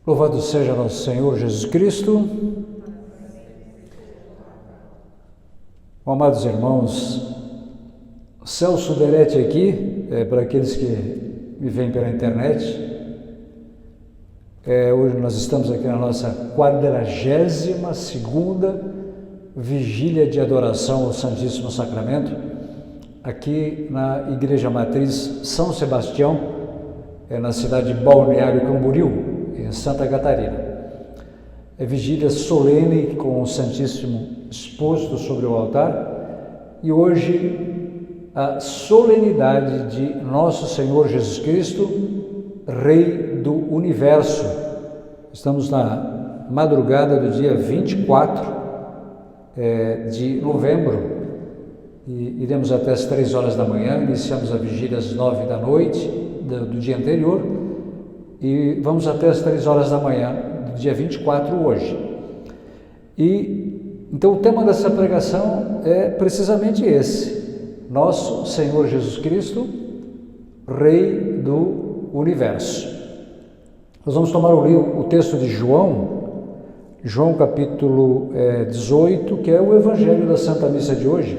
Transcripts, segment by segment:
Louvado seja nosso Senhor Jesus Cristo. Amados irmãos, Celso Deretti aqui, para aqueles que me veem pela internet. Hoje nós estamos aqui na nossa 42ª Vigília de Adoração ao Santíssimo Sacramento, aqui na Igreja Matriz São Sebastião, na cidade de Balneário Camboriú, em Santa Catarina. É vigília solene com o Santíssimo exposto sobre o altar e hoje a solenidade de Nosso Senhor Jesus Cristo, Rei do Universo. Estamos na madrugada do dia 24 de novembro e iremos até as 3 horas da manhã, iniciamos a vigília às 9 da noite do dia anterior e vamos até as 3 horas da manhã do dia 24 hoje. E então o tema dessa pregação é precisamente esse: Nosso Senhor Jesus Cristo, Rei do Universo. Nós vamos tomar o texto de João capítulo 18, que é o Evangelho da Santa Missa de hoje.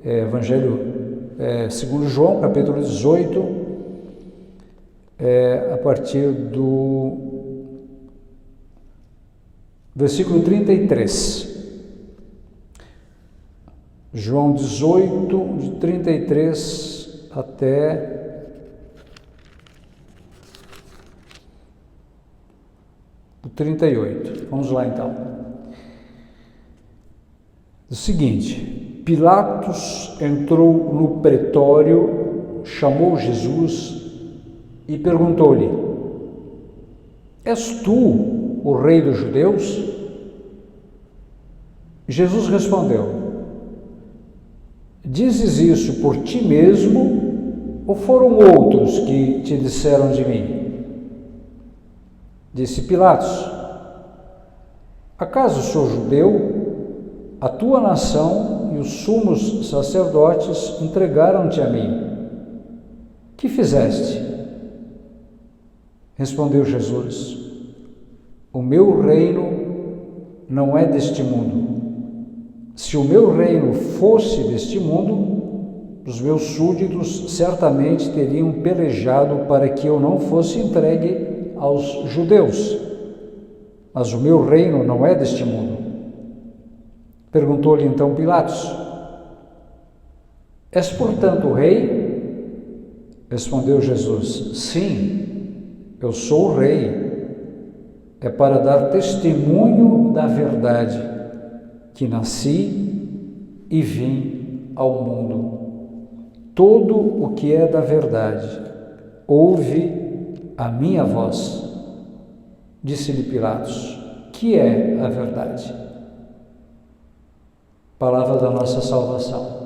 Evangelho segundo João, capítulo 18, a partir do versículo 33. João 18, de 33 até o 38. Vamos lá então. O seguinte: Pilatos entrou no pretório, chamou Jesus e perguntou-lhe: És tu o rei dos judeus? Jesus respondeu: Dizes isso por ti mesmo ou foram outros que te disseram de mim? Disse Pilatos: Acaso sou judeu? A tua nação e os sumos sacerdotes entregaram-te a mim. Que fizeste? Respondeu Jesus: O meu reino não é deste mundo. Se o meu reino fosse deste mundo, os meus súditos certamente teriam pelejado para que eu não fosse entregue aos judeus. Mas o meu reino não é deste mundo. Perguntou-lhe então Pilatos: És portanto rei? Respondeu Jesus: Sim, eu sou o rei. É para dar testemunho da verdade que nasci e vim ao mundo. Todo o que é da verdade ouve a minha voz. Disse-lhe Pilatos: Que é a verdade? Palavra da nossa salvação.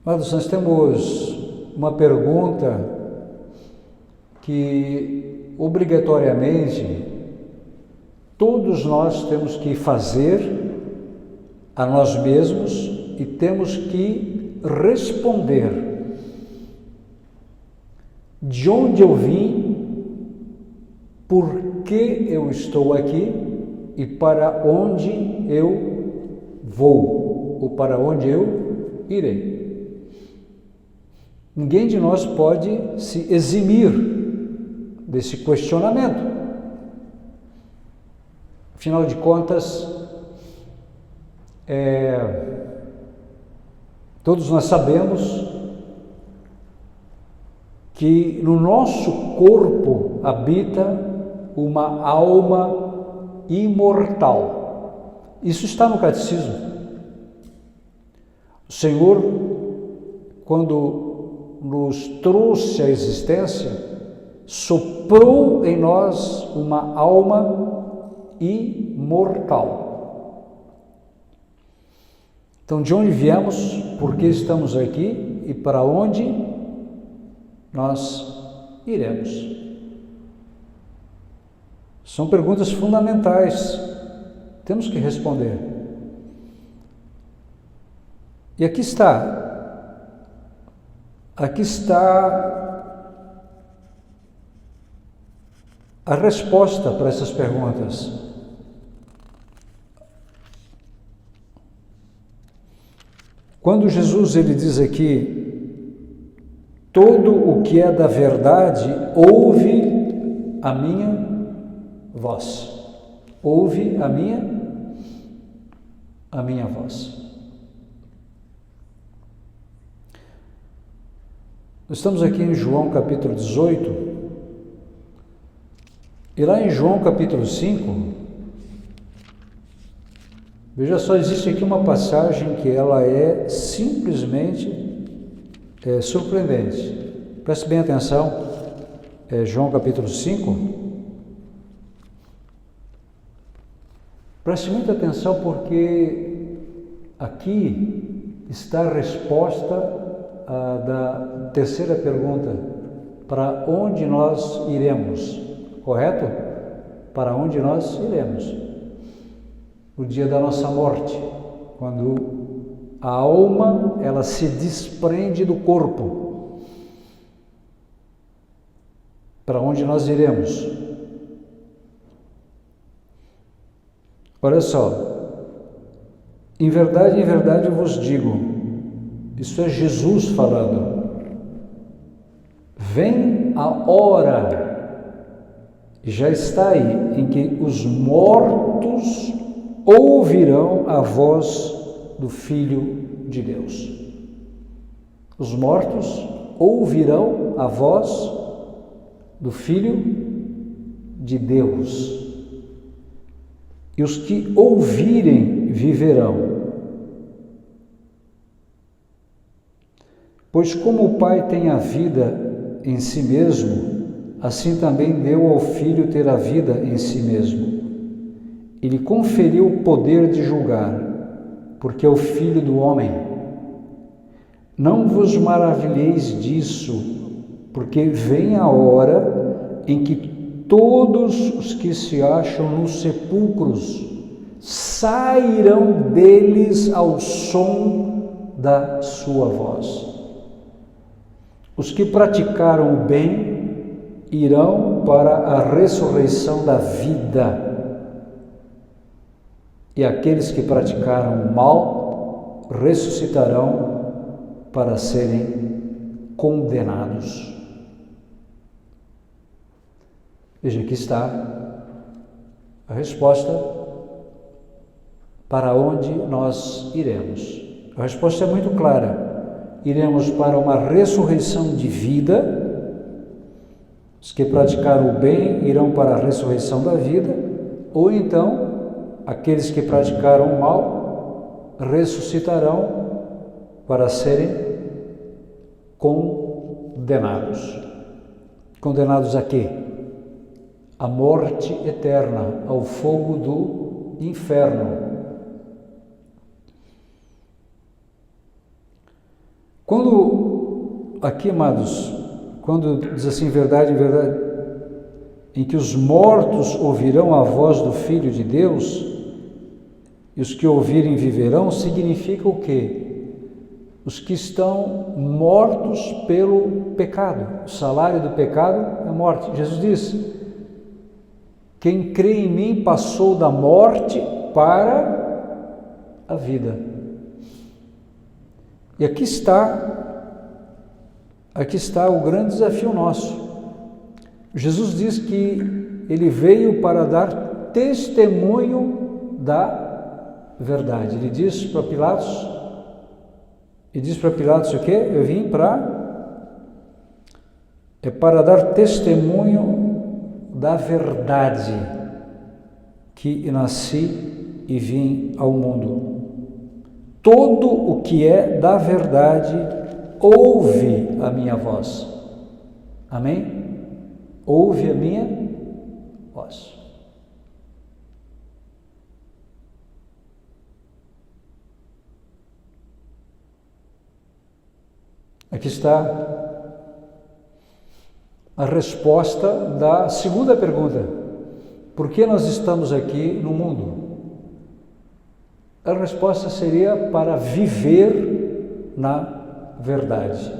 Mas nós temos uma pergunta que obrigatoriamente todos nós temos que fazer a nós mesmos e temos que responder: de onde eu vim, por que eu estou aqui e para onde eu vou, ou para onde eu irei. Ninguém de nós pode se eximir desse questionamento. Afinal de contas, todos nós sabemos que no nosso corpo habita uma alma imortal. Isso está no Catecismo. O Senhor, quando nos trouxe à existência, soprou em nós uma alma imortal. Então, de onde viemos, por que estamos aqui e para onde nós iremos? São perguntas fundamentais, temos que responder. E aqui está Aqui está a resposta para essas perguntas. Quando Jesus ele diz aqui, todo o que é da verdade, ouve a minha voz. Ouve a minha voz. Nós estamos aqui em João capítulo 18, e lá em João capítulo 5, veja só, existe aqui uma passagem que ela é simplesmente surpreendente. Preste bem atenção, João capítulo 5. Preste muita atenção porque aqui está a resposta da terceira pergunta: para onde nós iremos? Correto? Para onde nós iremos? No dia da nossa morte, quando a alma ela se desprende do corpo. Para onde nós iremos? Olha só, em verdade eu vos digo, isso é Jesus falando, vem a hora, já está aí, em que os mortos ouvirão a voz do Filho de Deus. Os mortos ouvirão a voz do Filho de Deus. E os que ouvirem viverão. Pois como o Pai tem a vida em si mesmo, assim também deu ao Filho ter a vida em si mesmo. E lhe conferiu o poder de julgar, porque é o Filho do homem. Não vos maravilheis disso, porque vem a hora em que todos os que se acham nos sepulcros sairão deles ao som da sua voz. Os que praticaram o bem irão para a ressurreição da vida, e aqueles que praticaram o mal ressuscitarão para serem condenados. Veja, aqui está a resposta para onde nós iremos. A resposta é muito clara. Iremos para uma ressurreição de vida. Os que praticaram o bem irão para a ressurreição da vida, ou então aqueles que praticaram o mal ressuscitarão para serem condenados. Condenados a quê? A morte eterna, ao fogo do inferno. Quando, aqui, amados, quando diz assim, verdade, verdade, em que os mortos ouvirão a voz do Filho de Deus, e os que ouvirem viverão, significa o quê? Os que estão mortos pelo pecado. O salário do pecado é a morte. Jesus disse: quem crê em mim passou da morte para a vida. E aqui está o grande desafio nosso. Jesus diz que ele veio para dar testemunho da verdade. Ele diz para Pilatos, o quê? Eu vim para dar testemunho da verdade, que nasci e vim ao mundo. Todo o que é da verdade ouve a minha voz. Amém? Ouve a minha voz. Aqui está a resposta da segunda pergunta: por que nós estamos aqui no mundo? A resposta seria para viver na verdade.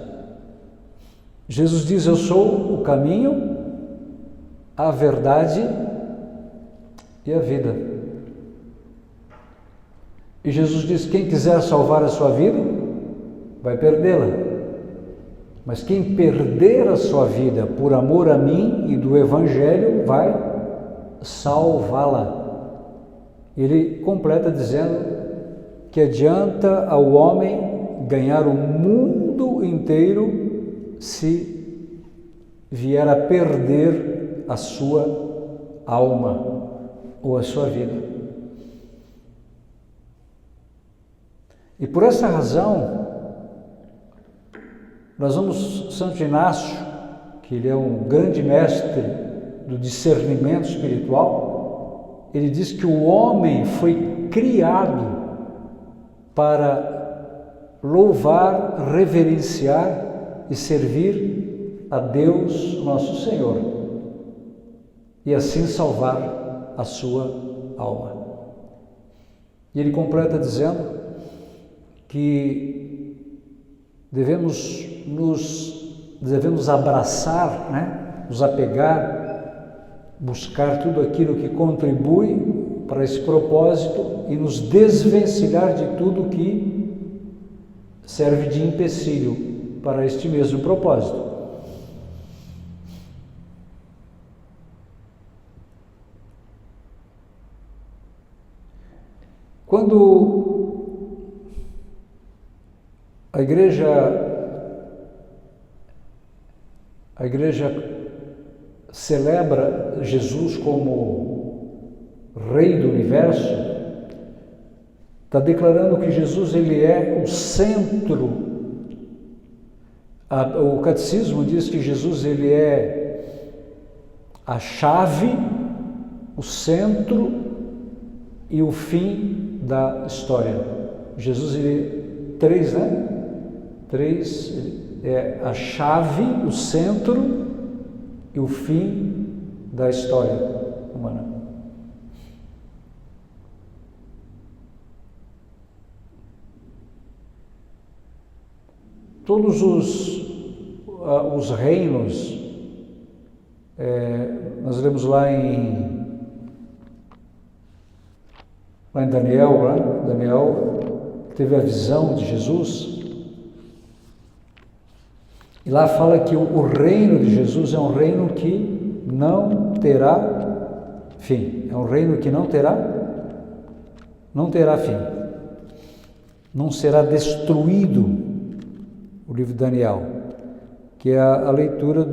Jesus diz: eu sou o caminho, a verdade e a vida. E Jesus diz: quem quiser salvar a sua vida, vai perdê-la. Mas quem perder a sua vida por amor a mim e do Evangelho, vai salvá-la. Ele completa dizendo que adianta ao homem ganhar o mundo inteiro se vier a perder a sua alma ou a sua vida. E por essa razão, nós vamos, Santo Inácio, que ele é um grande mestre do discernimento espiritual, ele diz que o homem foi criado para louvar, reverenciar e servir a Deus, nosso Senhor, e assim salvar a sua alma. E ele completa dizendo que devemos abraçar, né? Nos apegar, buscar tudo aquilo que contribui para esse propósito e nos desvencilhar de tudo que serve de empecilho para este mesmo propósito. Quando a igreja celebra Jesus como Rei do Universo, está declarando que Jesus ele é o centro. O catecismo diz que Jesus ele é a chave, o centro e o fim da história. Jesus ele três, né? Três é a chave, o centro e o fim da história humana. Todos os reinos, nós lemos lá em Daniel, né? Daniel teve a visão de Jesus, e lá fala que o reino de Jesus é um reino que não terá fim, é um reino que não terá fim, não será destruído. O livro de Daniel, que é a leitura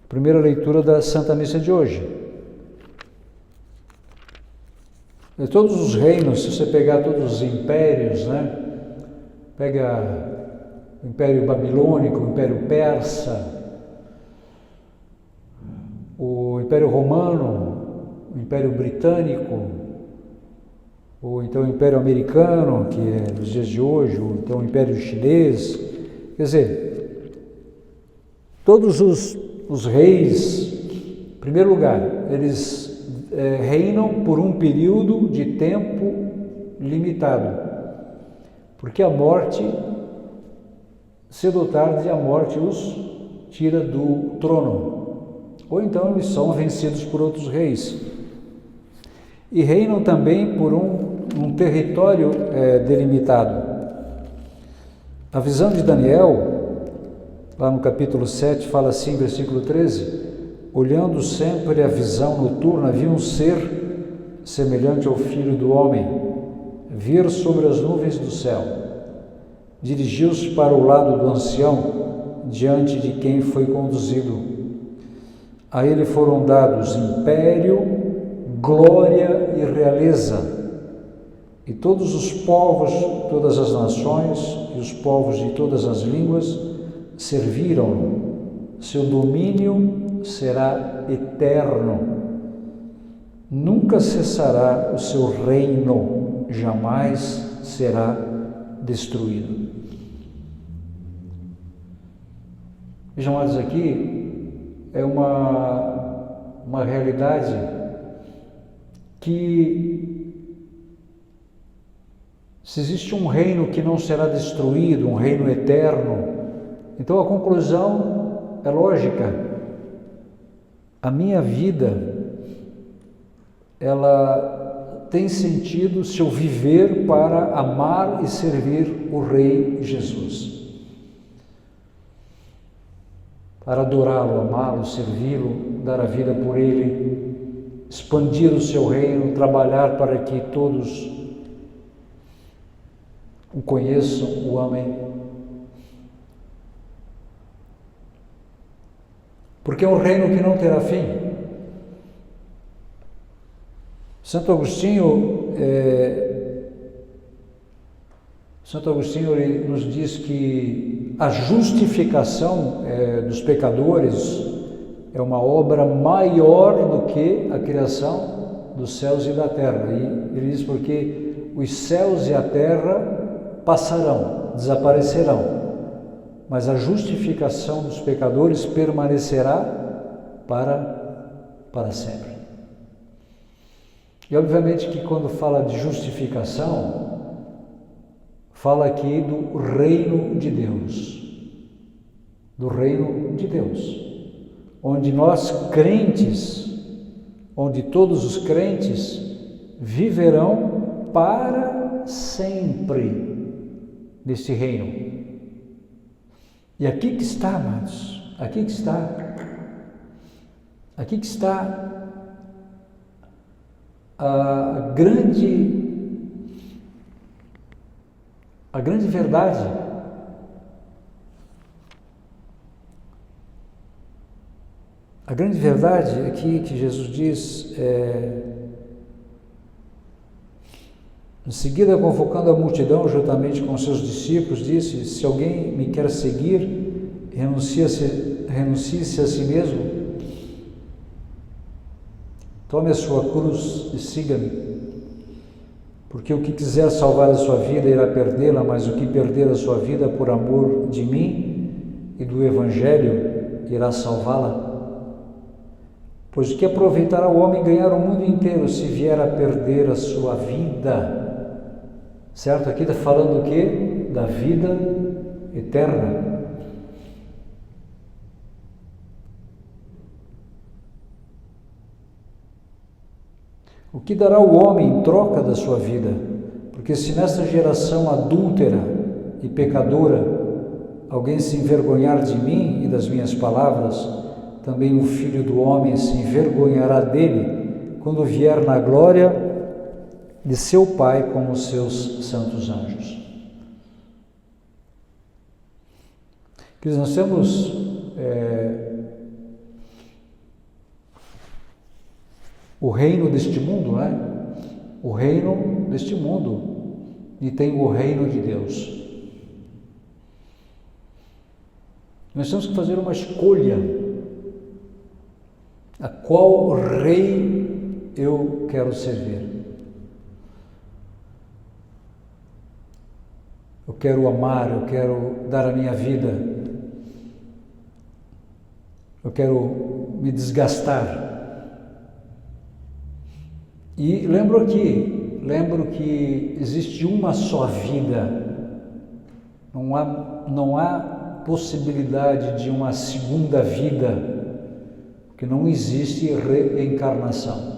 primeira leitura da Santa Missa de hoje. E todos os reinos, se você pegar todos os impérios, né? Pega o Império Babilônico, o Império Persa, o Império Romano, o Império Britânico, ou então o Império Americano, que é nos dias de hoje, ou então o Império Chinês. Quer dizer, todos os reis, em primeiro lugar, eles reinam por um período de tempo limitado, porque a morte, cedo ou tarde, a morte os tira do trono, ou então eles são vencidos por outros reis. E reinam também por um território delimitado. A visão de Daniel, lá no capítulo 7, fala assim, versículo 13: olhando sempre a visão noturna, vi um ser semelhante ao Filho do Homem, vir sobre as nuvens do céu. Dirigiu-se para o lado do ancião, diante de quem foi conduzido. A ele foram dados império, glória e realeza, e todos os povos, todas as nações e os povos de todas as línguas serviram-no. Seu domínio será eterno, nunca cessará o seu reino, jamais será destruído. Vejam, amados, aqui é uma realidade que, se existe um reino que não será destruído, um reino eterno, Então a conclusão é lógica. A minha vida, ela tem sentido se eu viver para amar e servir o Rei Jesus. Para adorá-lo, amá-lo, servi-lo, dar a vida por ele, expandir o seu reino, trabalhar para que todos o conheçam, o amem. Porque é um reino que não terá fim. Santo Agostinho ele nos diz que a justificação dos pecadores é uma obra maior do que a criação dos céus e da terra. E ele diz porque os céus e a terra passarão, desaparecerão, mas a justificação dos pecadores permanecerá para sempre. E obviamente que quando fala de justificação, fala aqui do reino de Deus, onde nós crentes, onde todos os crentes viverão para sempre nesse reino. E aqui que está, amados, aqui que está a grande verdade. A grande verdade aqui que Jesus diz, em seguida, convocando a multidão juntamente com seus discípulos, disse: se alguém me quer seguir, renuncie-se a si mesmo, tome a sua cruz e siga-me. Porque o que quiser salvar a sua vida irá perdê-la, mas o que perder a sua vida por amor de mim e do Evangelho irá salvá-la. Pois o que aproveitará o homem ganhar o mundo inteiro se vier a perder a sua vida? Certo? Aqui está falando o quê? Da vida eterna. O que dará o homem em troca da sua vida? Porque se nesta geração adúltera e pecadora alguém se envergonhar de mim e das minhas palavras, também o Filho do Homem se envergonhará dele quando vier na glória de seu Pai com os seus santos anjos. Nós temos o reino deste mundo, né? O reino deste mundo, e tem o reino de Deus. Nós temos que fazer uma escolha. A qual rei eu quero servir? Eu quero amar, eu quero dar a minha vida, eu quero me desgastar. E lembro que existe uma só vida, não há possibilidade de uma segunda vida, porque não existe reencarnação.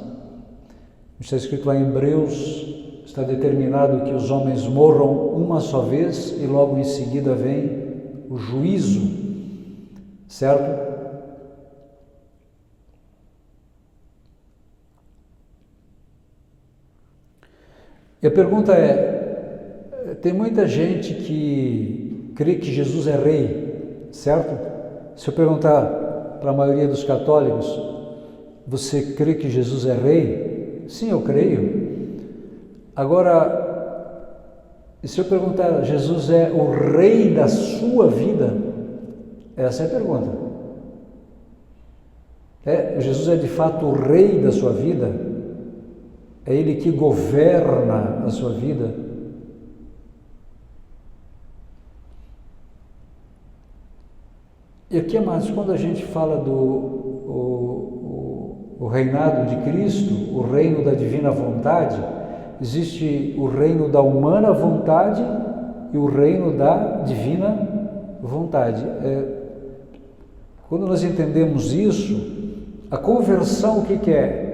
Está escrito lá em Hebreus, está determinado que os homens morram uma só vez e logo em seguida vem o juízo, certo? E a pergunta tem muita gente que crê que Jesus é rei, certo? Se eu perguntar para a maioria dos católicos, você crê que Jesus é rei? Sim, eu creio. Agora, se eu perguntar, Jesus é o rei da sua vida? Essa é a pergunta. Jesus é de fato o rei da sua vida? É Ele que governa a sua vida? E aqui, amados, quando a gente fala do o reinado de Cristo, o reino da divina vontade, existe o reino da humana vontade e o reino da divina vontade. Quando nós entendemos isso, a conversão o que é?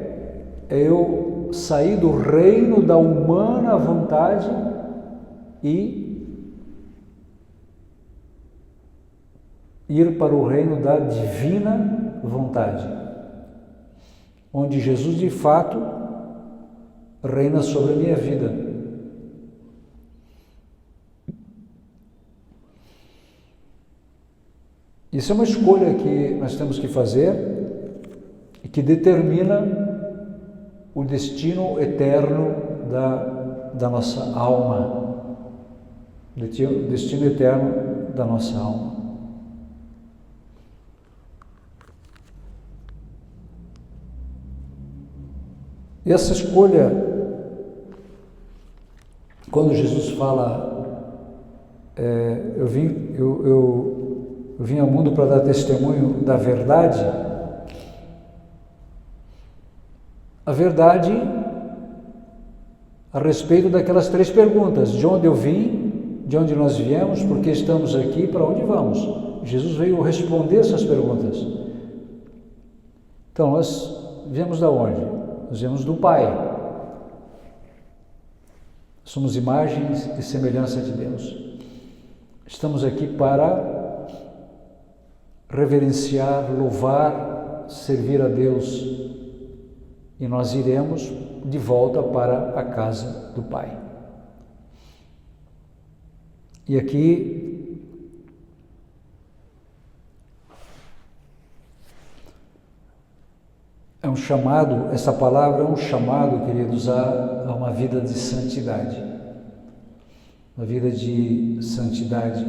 É eu sair do reino da humana vontade e ir para o reino da divina vontade, onde Jesus de fato reina sobre a minha vida. Isso é uma escolha que nós temos que fazer e que determina o destino eterno da nossa alma. O destino eterno da nossa alma. E essa escolha, quando Jesus fala, eu vim ao mundo para dar testemunho da verdade, a verdade a respeito daquelas 3 perguntas: de onde eu vim, de onde nós viemos, por que estamos aqui, para onde vamos. Jesus veio responder essas perguntas. Então, nós viemos da onde? Nós viemos do Pai. Somos imagens e semelhança de Deus. Estamos aqui para reverenciar, louvar, servir a Deus, e nós iremos de volta para a casa do Pai. E aqui é um chamado, essa palavra é um chamado, queridos, a uma vida de santidade. Uma vida de santidade.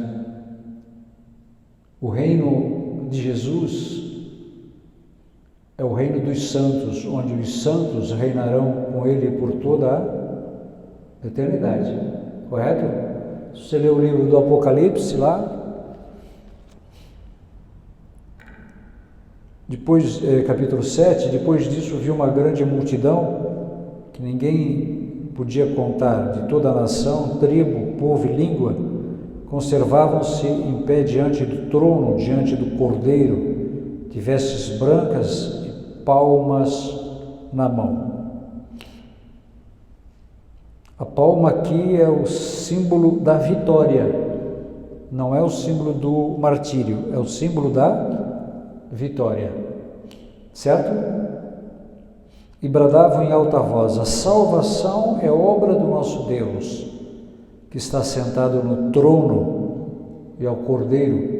O reino de Jesus é o reino dos santos, onde os santos reinarão com Ele por toda a eternidade. Correto? Se você ler o livro do Apocalipse lá, depois, capítulo 7, depois disso viu uma grande multidão que ninguém podia contar, de toda a nação, tribo, povo e língua, conservavam-se em pé diante do trono, diante do Cordeiro, de vestes brancas e palmas na mão. A palma aqui é o símbolo da vitória, não é o símbolo do martírio, é o símbolo da vitória, certo? E bradavam em alta voz: a salvação é obra do nosso Deus, que está sentado no trono, e ao Cordeiro.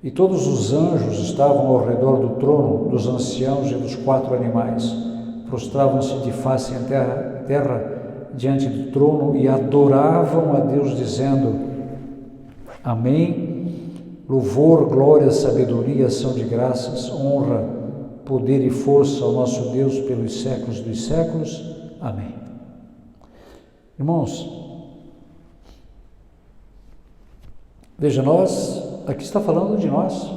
E todos os anjos estavam ao redor do trono, dos anciãos e dos 4 animais. Prostravam-se de face em terra diante do trono e adoravam a Deus, dizendo: Amém. Louvor, glória, sabedoria, ação de graças, honra, poder e força ao nosso Deus pelos séculos dos séculos. Amém. Irmãos, veja, aqui está falando de nós,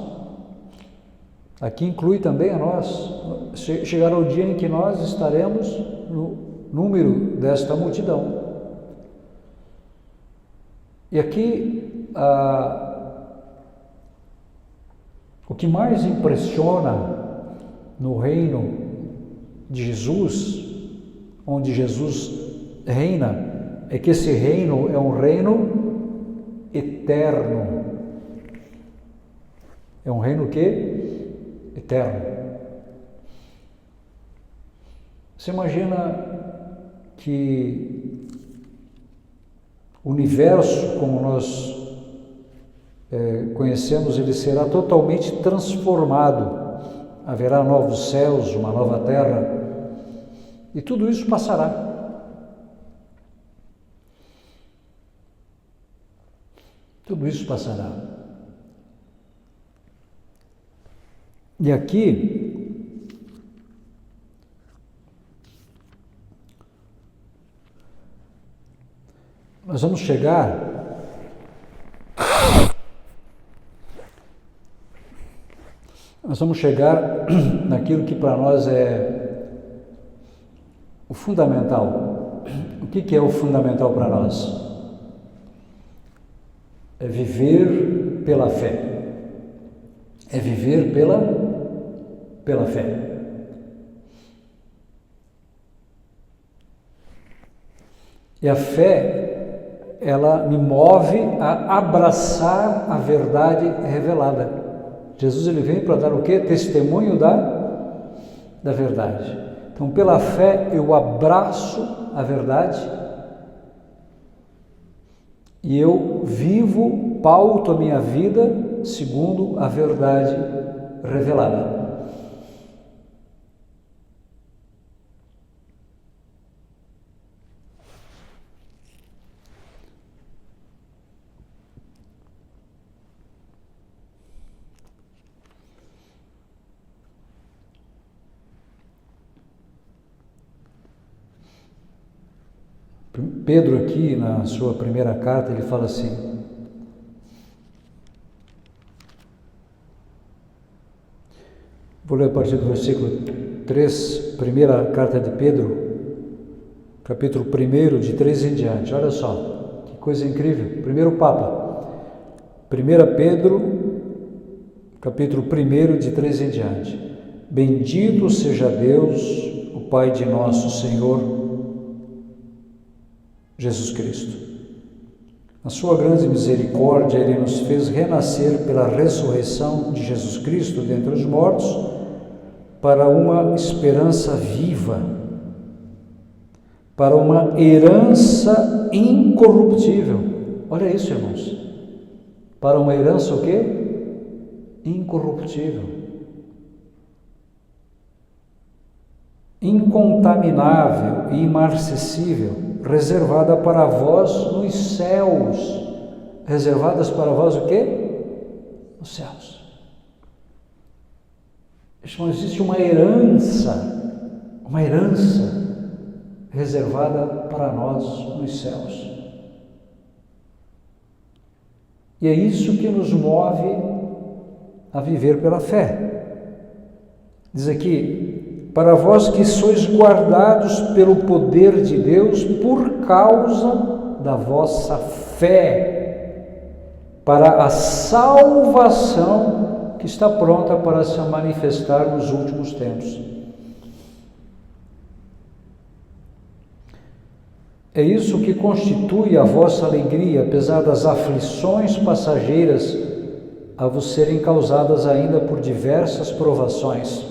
aqui inclui também a nós. Chegará o dia em que nós estaremos no número desta multidão. E aqui, o que mais impressiona no reino de Jesus, onde Jesus reina, é que esse reino é um reino eterno. É um reino que? Eterno. Você imagina que o universo, como nós conhecemos, ele será totalmente transformado. Haverá novos céus, uma nova terra, e tudo isso passará. Tudo isso passará. E aqui, nós vamos chegar naquilo que para nós é o fundamental. O que é o fundamental para nós? é viver pela fé. É viver pela fé. E a fé, ela me move a abraçar a verdade revelada. Jesus, ele vem para dar o quê? Testemunho da verdade. Então, pela fé, eu abraço a verdade e eu vivo, pauto a minha vida segundo a verdade revelada. Pedro aqui, na sua primeira carta, ele fala assim: vou ler a partir do versículo 3, primeira carta de Pedro, capítulo 1, de 3 em diante. Olha só, que coisa incrível. Primeiro Papa, 1 Pedro, capítulo 1, de 3 em diante. Bendito seja Deus, o Pai de nosso Senhor Jesus Cristo. Na sua grande misericórdia, Ele nos fez renascer pela ressurreição de Jesus Cristo dentre os mortos, para uma esperança viva, para uma herança incorruptível. Olha isso, irmãos. Para uma herança o quê? Incorruptível. Incontaminável e imarcessível, reservada para vós nos céus. Reservadas para vós o quê? Os céus. Então, existe uma herança reservada para nós nos céus. E é isso que nos move a viver pela fé. Diz aqui: para vós que sois guardados pelo poder de Deus por causa da vossa fé, para a salvação que está pronta para se manifestar nos últimos tempos. É isso que constitui a vossa alegria, apesar das aflições passageiras a vos serem causadas ainda por diversas provações.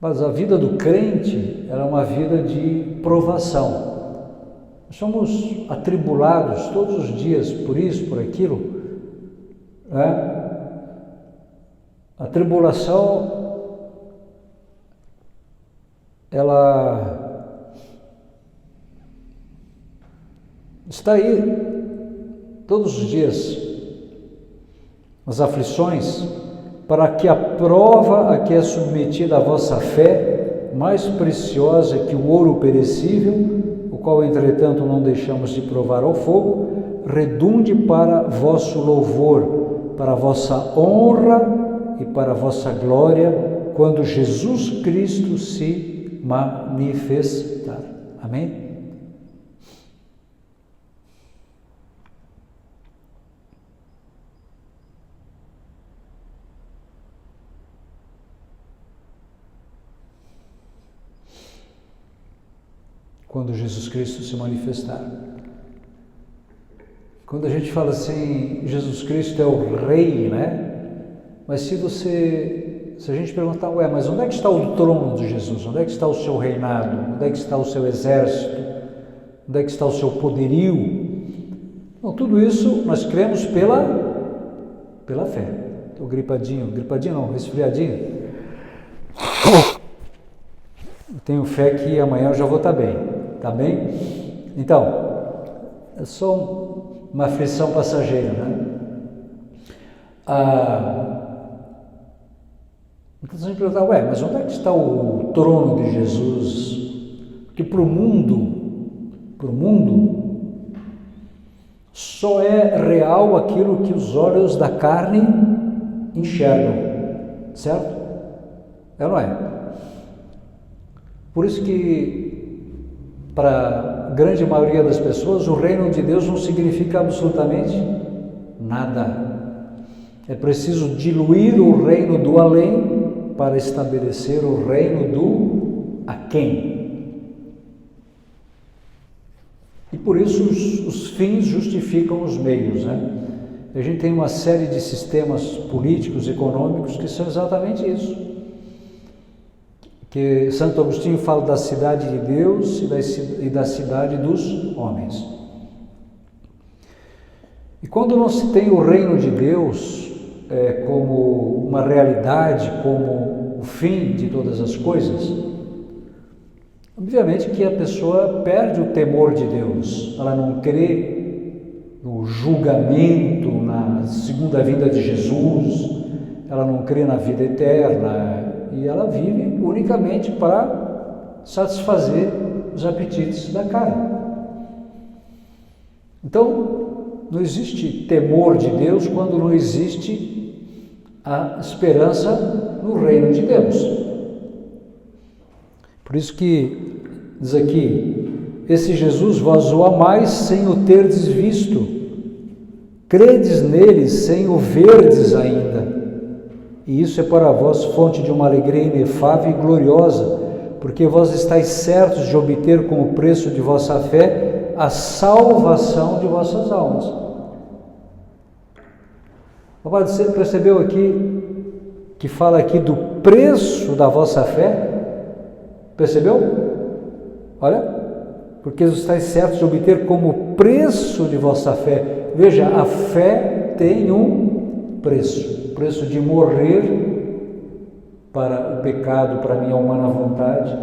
Mas a vida do crente era uma vida de provação. Nós somos atribulados todos os dias por isso, por aquilo, né? A tribulação, ela está aí todos os dias. As aflições, para que a prova a que é submetida a vossa fé, mais preciosa que o ouro perecível, o qual, entretanto, não deixamos de provar ao fogo, redunde para vosso louvor, para vossa honra e para vossa glória, quando Jesus Cristo se manifestar. Amém? Quando Jesus Cristo se manifestar. Quando a gente fala assim, Jesus Cristo é o Rei, né? Mas se a gente perguntar, mas onde é que está o trono de Jesus? Onde é que está o seu reinado? Onde é que está o seu exército? Onde é que está o seu poderio? Então, tudo isso nós cremos pela fé. Estou gripadinho não, resfriadinho. Eu tenho fé que amanhã eu já vou estar bem. Tá bem? Então, é só uma aflição passageira, né? Então a gente pergunta, mas onde é que está o trono de Jesus? Porque para o mundo, só é real aquilo que os olhos da carne enxergam, certo? É ou não é? Por isso que para a grande maioria das pessoas, o reino de Deus não significa absolutamente nada. É preciso diluir o reino do além para estabelecer o reino do aquém. E por isso os fins justificam os meios, né? A gente tem uma série de sistemas políticos, econômicos, que são exatamente isso. Que Santo Agostinho fala da cidade de Deus e da cidade dos homens. E quando não se tem o reino de Deus como uma realidade, como o fim de todas as coisas, obviamente que a pessoa perde o temor de Deus. Ela não crê no julgamento, na segunda vinda de Jesus, ela não crê na vida eterna e ela vive unicamente para satisfazer os apetites da carne. Então, não existe temor de Deus quando não existe a esperança no reino de Deus. Por isso que diz aqui: esse Jesus vós o amais sem o terdes visto, credes nele sem o verdes ainda. E isso é para vós fonte de uma alegria inefável e gloriosa, porque vós estáis certos de obter como preço de vossa fé a salvação de vossas almas. Você percebeu aqui que fala aqui do preço da vossa fé? Percebeu? Olha, porque estáis certos de obter como preço de vossa fé. Veja, a fé tem um preço, o preço de morrer para o pecado, para a minha humana vontade,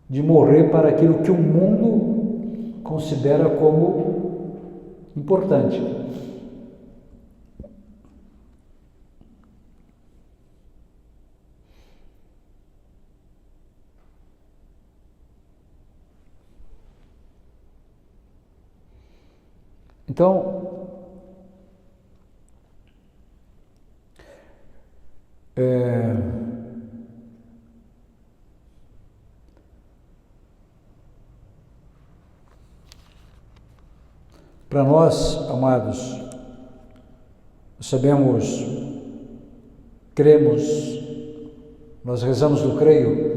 de morrer para aquilo que o mundo considera como importante. Então, para nós, amados, sabemos, cremos, nós rezamos do creio,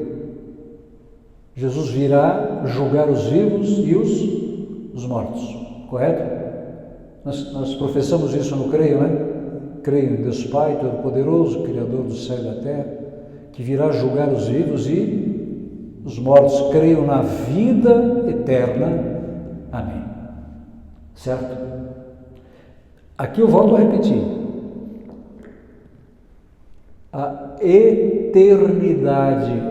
Jesus virá julgar os vivos e os mortos, correto? Nós professamos isso no creio, né? Creio em Deus Pai Todo-Poderoso, Criador do céu e da terra, que virá julgar os vivos e os mortos. Creio na vida eterna. Amém. Certo? Aqui eu volto a repetir. A eternidade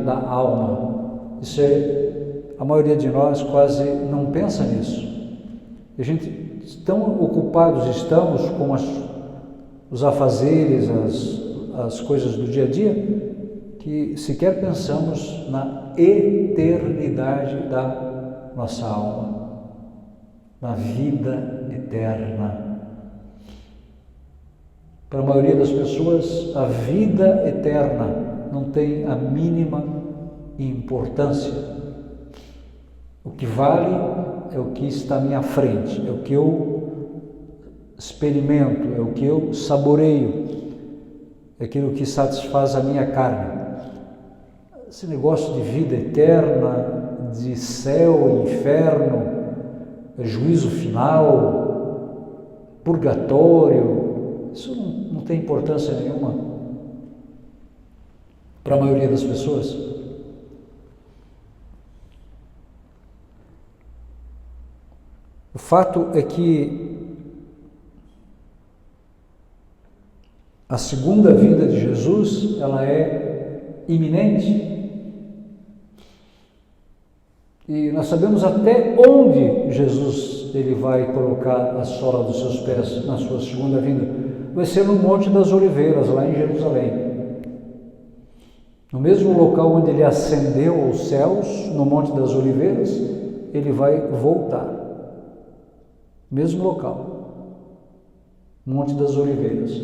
da alma. Isso a maioria de nós quase não pensa nisso. A gente tão ocupados estamos com os afazeres, as coisas do dia a dia, que sequer pensamos na eternidade da nossa alma, na vida eterna. Para a maioria das pessoas, a vida eterna não tem a mínima importância. O que vale é o que está à minha frente, é o que eu experimento, é o que eu saboreio, é aquilo que satisfaz a minha carne. Esse negócio de vida eterna, de céu, inferno, juízo final, purgatório, isso não tem importância nenhuma para a maioria das pessoas. O fato é que a segunda vinda de Jesus, ela é iminente. E nós sabemos até onde Jesus ele vai colocar a sola dos seus pés na sua segunda vinda. Vai ser no Monte das Oliveiras, lá em Jerusalém. No mesmo local onde ele ascendeu aos céus, no Monte das Oliveiras, ele vai voltar. Mesmo local, Monte das Oliveiras.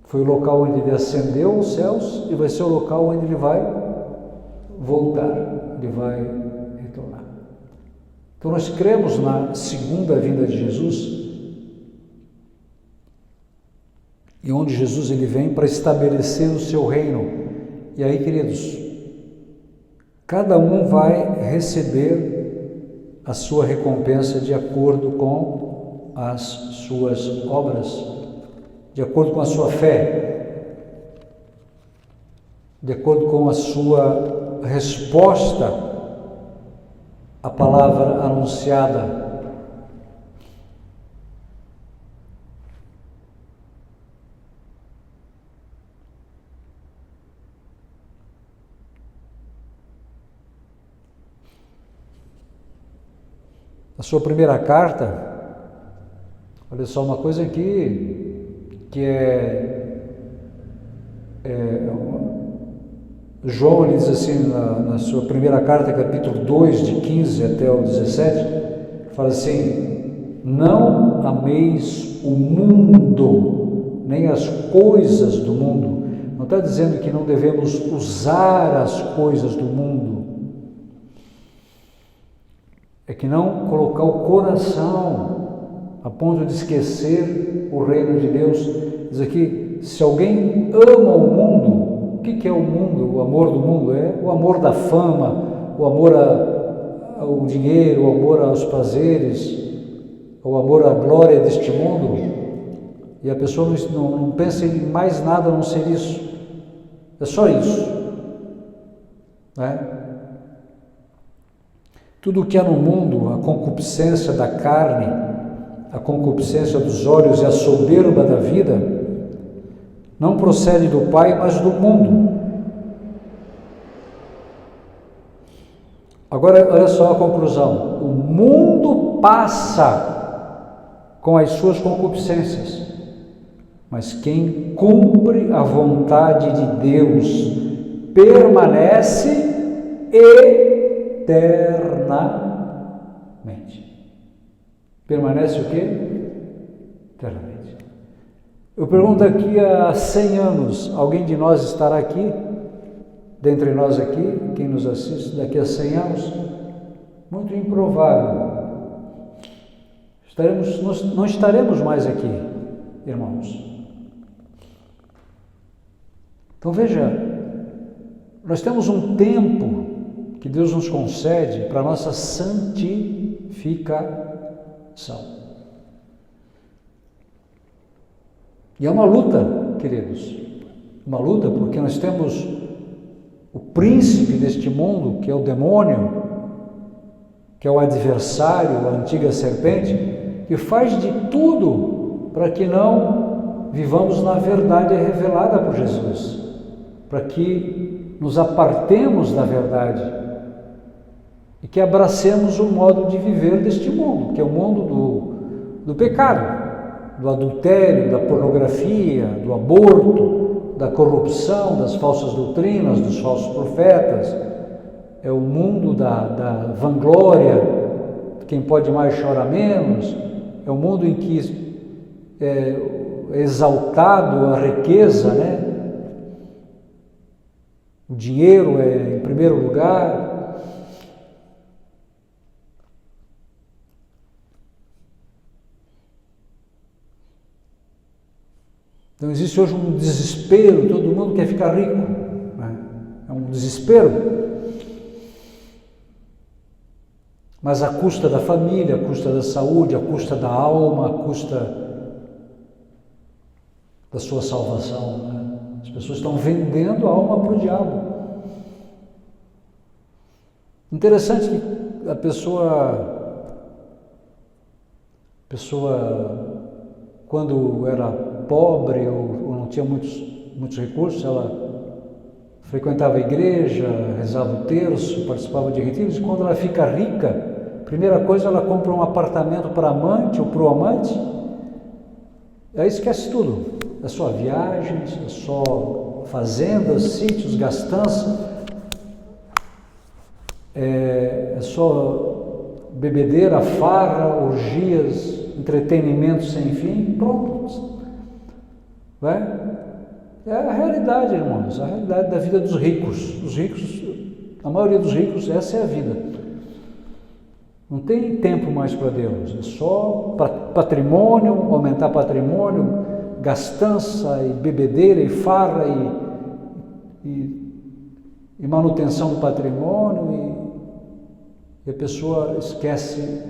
Foi o local onde ele ascendeu aos céus e vai ser o local onde ele vai voltar. Ele vai Então nós cremos na segunda vinda de Jesus, e onde Jesus ele vem para estabelecer o seu reino. E aí, queridos, cada um vai receber a sua recompensa de acordo com as suas obras, de acordo com a sua fé, de acordo com a sua resposta à palavra anunciada. A sua primeira carta, olha só uma coisa aqui, que João ele diz assim, na sua primeira carta, capítulo 2, de 15 até o 17, fala assim: não ameis o mundo, nem as coisas do mundo. Não está dizendo que não devemos usar as coisas do mundo, é que não colocar o coração a ponto de esquecer o reino de Deus. Diz aqui, se alguém ama o mundo, o que é o mundo? O amor do mundo é o amor da fama, o amor ao dinheiro, o amor aos prazeres, o amor à glória deste mundo. E a pessoa não pensa em mais nada a não ser isso. É só isso, né? Tudo o que há no mundo, a concupiscência da carne, a concupiscência dos olhos e a soberba da vida, não procede do Pai, mas do mundo. Agora, olha só a conclusão. O mundo passa com as suas concupiscências, mas quem cumpre a vontade de Deus permanece eternamente. Permanece o quê? Eternamente. Eu pergunto aqui, há 100 anos, alguém de nós estará aqui? Dentre nós aqui, quem nos assiste daqui a 100 anos? Muito improvável. Não estaremos mais aqui, irmãos. Então veja, nós temos um tempo que Deus nos concede para a nossa santificação. E é uma luta, queridos, uma luta, porque nós temos o príncipe deste mundo, que é o demônio, que é o adversário, a antiga serpente, que faz de tudo para que não vivamos na verdade revelada por Jesus, para que nos apartemos da verdade e que abracemos o modo de viver deste mundo, que é o mundo do pecado, do adultério, da pornografia, do aborto, da corrupção, das falsas doutrinas, dos falsos profetas. É o mundo da vanglória, quem pode mais chora menos. É o mundo em que é exaltado a riqueza, né? O dinheiro é em primeiro lugar. Então existe hoje um desespero, todo mundo quer ficar rico, né? É um desespero, mas à custa da família, à custa da saúde, à custa da alma, à custa da sua salvação, né? As pessoas estão vendendo a alma para o diabo. Interessante que a pessoa quando era pobre ou não tinha muitos recursos, ela frequentava a igreja, rezava o terço, participava de retiros, e quando ela fica rica, primeira coisa, ela compra um apartamento para amante ou para o amante, e aí esquece tudo. É só viagens, é só fazendas, sítios, gastança, é só bebedeira, farra, orgias, entretenimento sem fim, pronto. É a realidade, irmãos, a realidade da vida dos ricos. Os ricos, a maioria dos ricos, essa é a vida. Não tem tempo mais para Deus, é só patrimônio, aumentar patrimônio, gastança e bebedeira e farra e manutenção do patrimônio e a pessoa esquece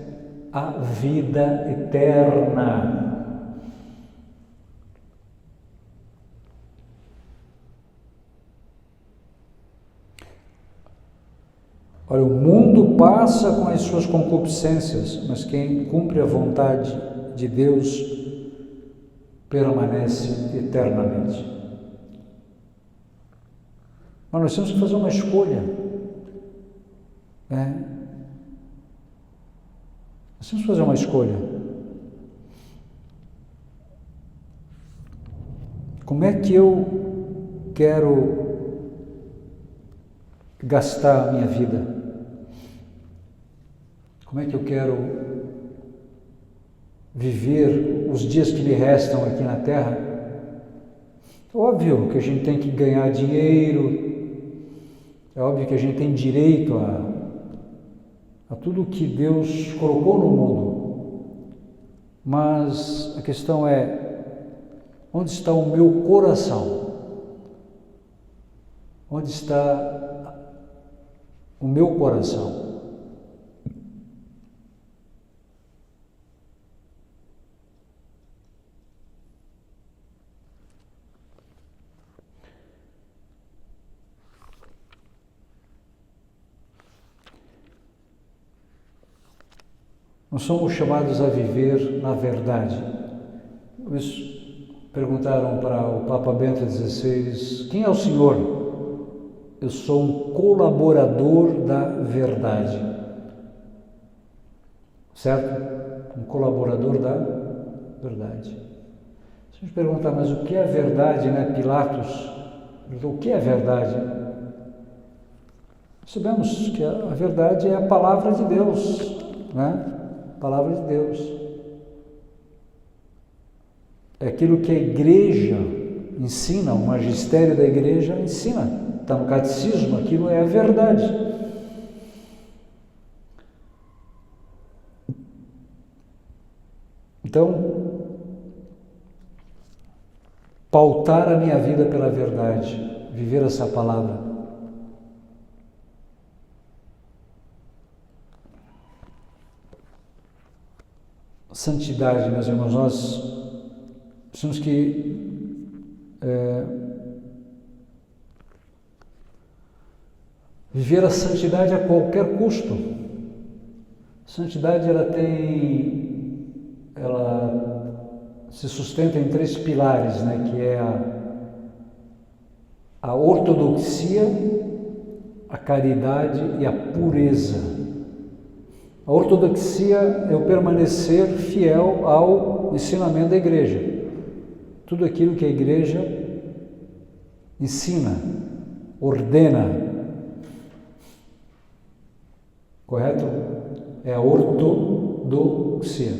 a vida eterna. Olha, o mundo passa com as suas concupiscências, mas quem cumpre a vontade de Deus permanece eternamente. Mas nós temos que fazer uma escolha, né? Nós temos que fazer uma escolha. Como é que eu quero gastar a minha vida? Como é que eu quero viver os dias que me restam aqui na Terra? Óbvio que a gente tem que ganhar dinheiro, é óbvio que a gente tem direito a tudo que Deus colocou no mundo, mas a questão é, onde está o meu coração? Onde está o meu coração? Nós somos chamados a viver na verdade. Eles perguntaram para o Papa Bento XVI, quem é o Senhor? Eu sou um colaborador da verdade. Certo? Um colaborador da verdade. Se a gente perguntar, mas o que é verdade, né? Pilatos perguntou, o que é verdade? Sabemos que a verdade é a palavra de Deus, né? Palavra de Deus. É aquilo que a igreja ensina, o magistério da igreja ensina. Está no catecismo, aquilo é a verdade. Então, pautar a minha vida pela verdade, viver essa palavra. Santidade, meus irmãos, nós temos que viver a santidade a qualquer custo. Santidade, ela se sustenta em 3 pilares, né, que é a ortodoxia, a caridade e a pureza. A ortodoxia é o permanecer fiel ao ensinamento da igreja. Tudo aquilo que a igreja ensina, ordena. Correto? É a ortodoxia.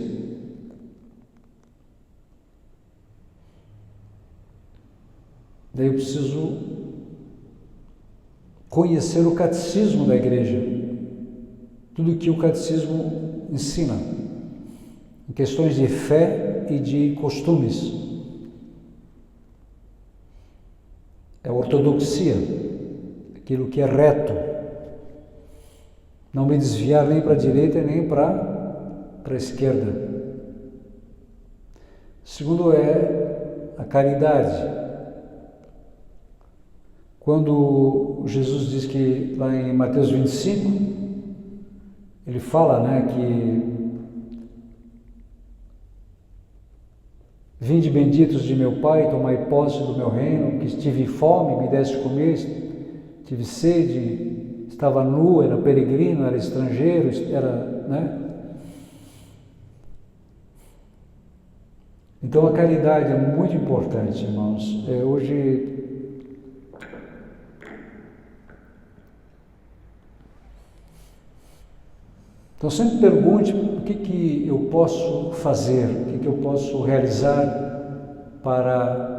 Daí eu preciso conhecer o catecismo da igreja. Tudo que o catecismo ensina, em questões de fé e de costumes. É a ortodoxia, aquilo que é reto. Não me desviar nem para a direita nem para a esquerda. Segundo é a caridade. Quando Jesus diz que, lá em Mateus 25, ele fala, né, que vinde benditos de meu Pai, tomai posse do meu reino, que tive fome, me deste comer, tive sede, estava nu, era peregrino, era estrangeiro, né? Então a caridade é muito importante, irmãos. Hoje então sempre pergunte o que eu posso fazer, o que eu posso realizar para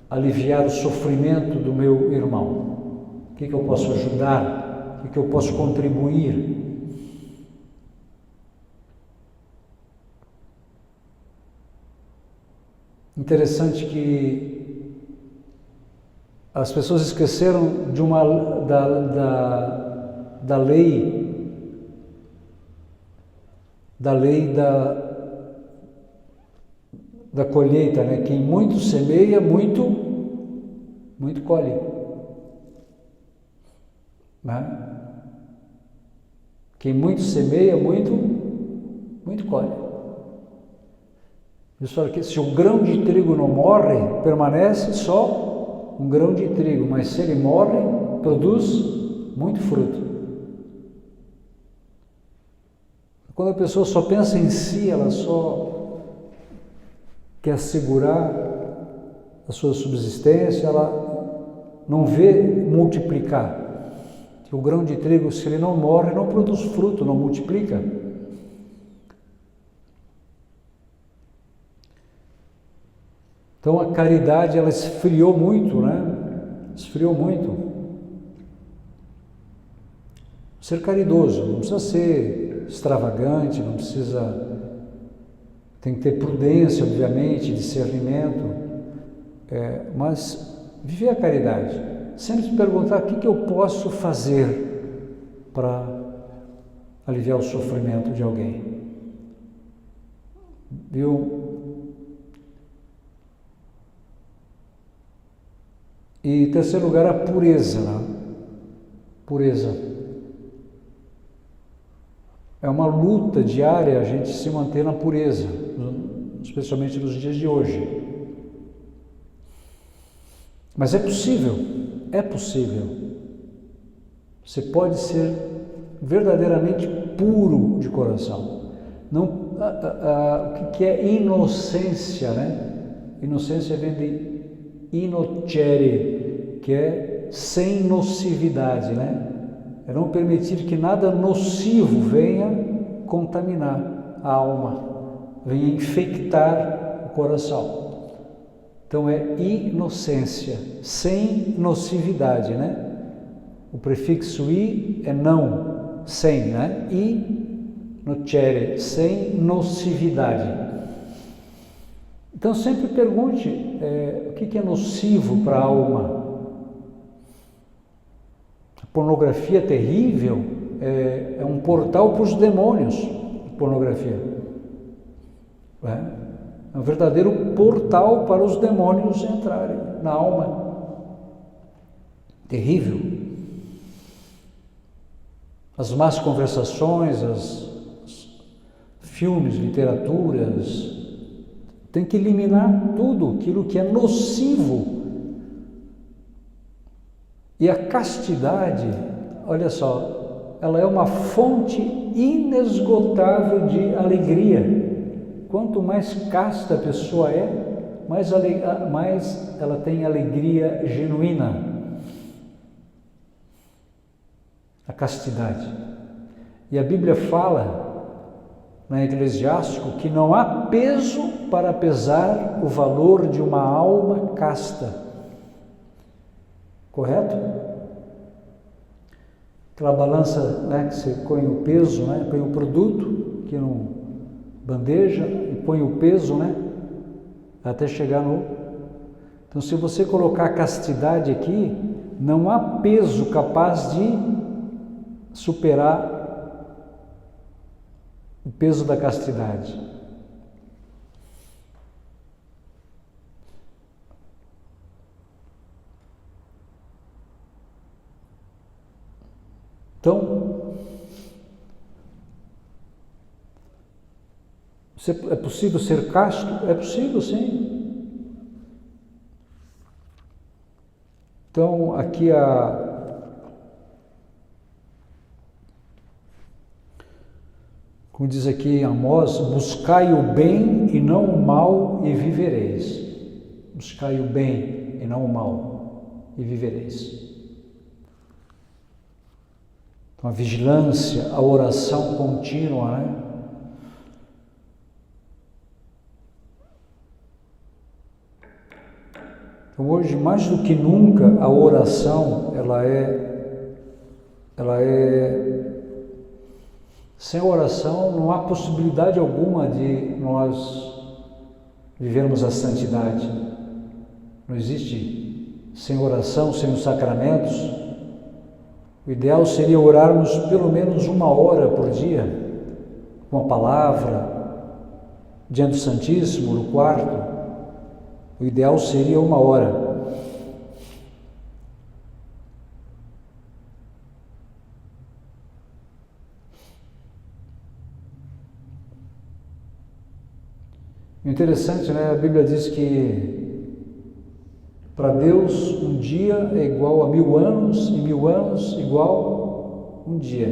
aliviar o sofrimento do meu irmão, o que eu posso ajudar, o que eu posso contribuir. Interessante que as pessoas esqueceram de da lei da colheita, né? Quem muito semeia, muito colhe, né? Quem muito semeia, muito colhe. Isso fala que se o grão de trigo não morre, permanece só um grão de trigo, mas se ele morre, produz muito fruto. Quando a pessoa só pensa em si, ela só quer assegurar a sua subsistência, ela não vê multiplicar. O grão de trigo, se ele não morre, não produz fruto, não multiplica. Então a caridade, ela esfriou muito, né? Esfriou muito. Ser caridoso, não precisa ser extravagante, não precisa... Tem que ter prudência, obviamente, discernimento, mas viver a caridade. Sempre se perguntar o que eu posso fazer para aliviar o sofrimento de alguém. Viu? E em terceiro lugar, a pureza, né? Pureza. É uma luta diária a gente se manter na pureza, especialmente nos dias de hoje. Mas é possível, é possível. Você pode ser verdadeiramente puro de coração. Não, o que é inocência, né? Inocência vem de inocere, que é sem nocividade, né? É não permitir que nada nocivo venha contaminar a alma, venha infectar o coração. Então é inocência, sem nocividade, né? O prefixo i é não, sem, né? Inocere, sem nocividade. Então sempre pergunte o que é nocivo para a alma. A pornografia terrível é um portal para os demônios, a pornografia. É um verdadeiro portal para os demônios entrarem na alma. Terrível. As más conversações, os filmes, literaturas, tem que eliminar tudo aquilo que é nocivo. E a castidade, olha só, ela é uma fonte inesgotável de alegria. Quanto mais casta a pessoa é, mais ela tem alegria genuína. A castidade. E a Bíblia fala, na Eclesiástico, que não há peso para pesar o valor de uma alma casta. Correto? Aquela balança, né, que você põe o peso, né, põe o produto aqui no bandeja e põe o peso, né, até chegar no... Então, se você colocar a castidade aqui, não há peso capaz de superar o peso da castidade. Então, é possível ser casto? É possível, sim. Então, aqui como diz aqui em Amós, buscai o bem e não o mal e vivereis. Buscai o bem e não o mal e vivereis. Então, a vigilância, a oração contínua, né? Então, hoje, mais do que nunca, a oração, ela é sem oração não há possibilidade alguma de nós vivermos a santidade. Não existe sem oração, sem os sacramentos. O ideal seria orarmos pelo menos 1 hora por dia, com a palavra, diante do Santíssimo, no quarto. O ideal seria 1 hora. Interessante, né? A Bíblia diz que para Deus um dia é igual a 1000 anos e 1000 anos igual a um dia.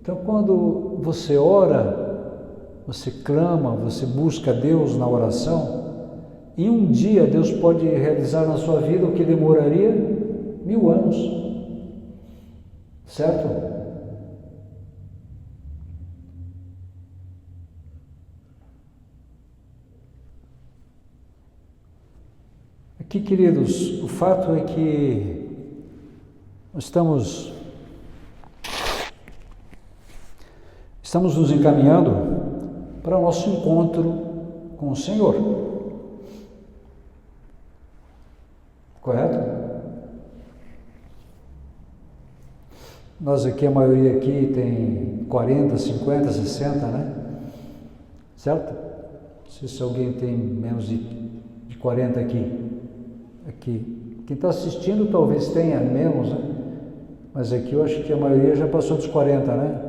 Então, quando você ora, você clama, você busca Deus na oração, em um dia Deus pode realizar na sua vida o que demoraria 1000 anos, certo? Aqui, queridos, o fato é que nós estamos nos encaminhando para o nosso encontro com o Senhor. Correto? Nós aqui, a maioria aqui tem 40, 50, 60, né? Certo? Não sei se alguém tem menos de 40 aqui. Quem está assistindo talvez tenha menos, né? Mas aqui eu acho que a maioria já passou dos 40, né?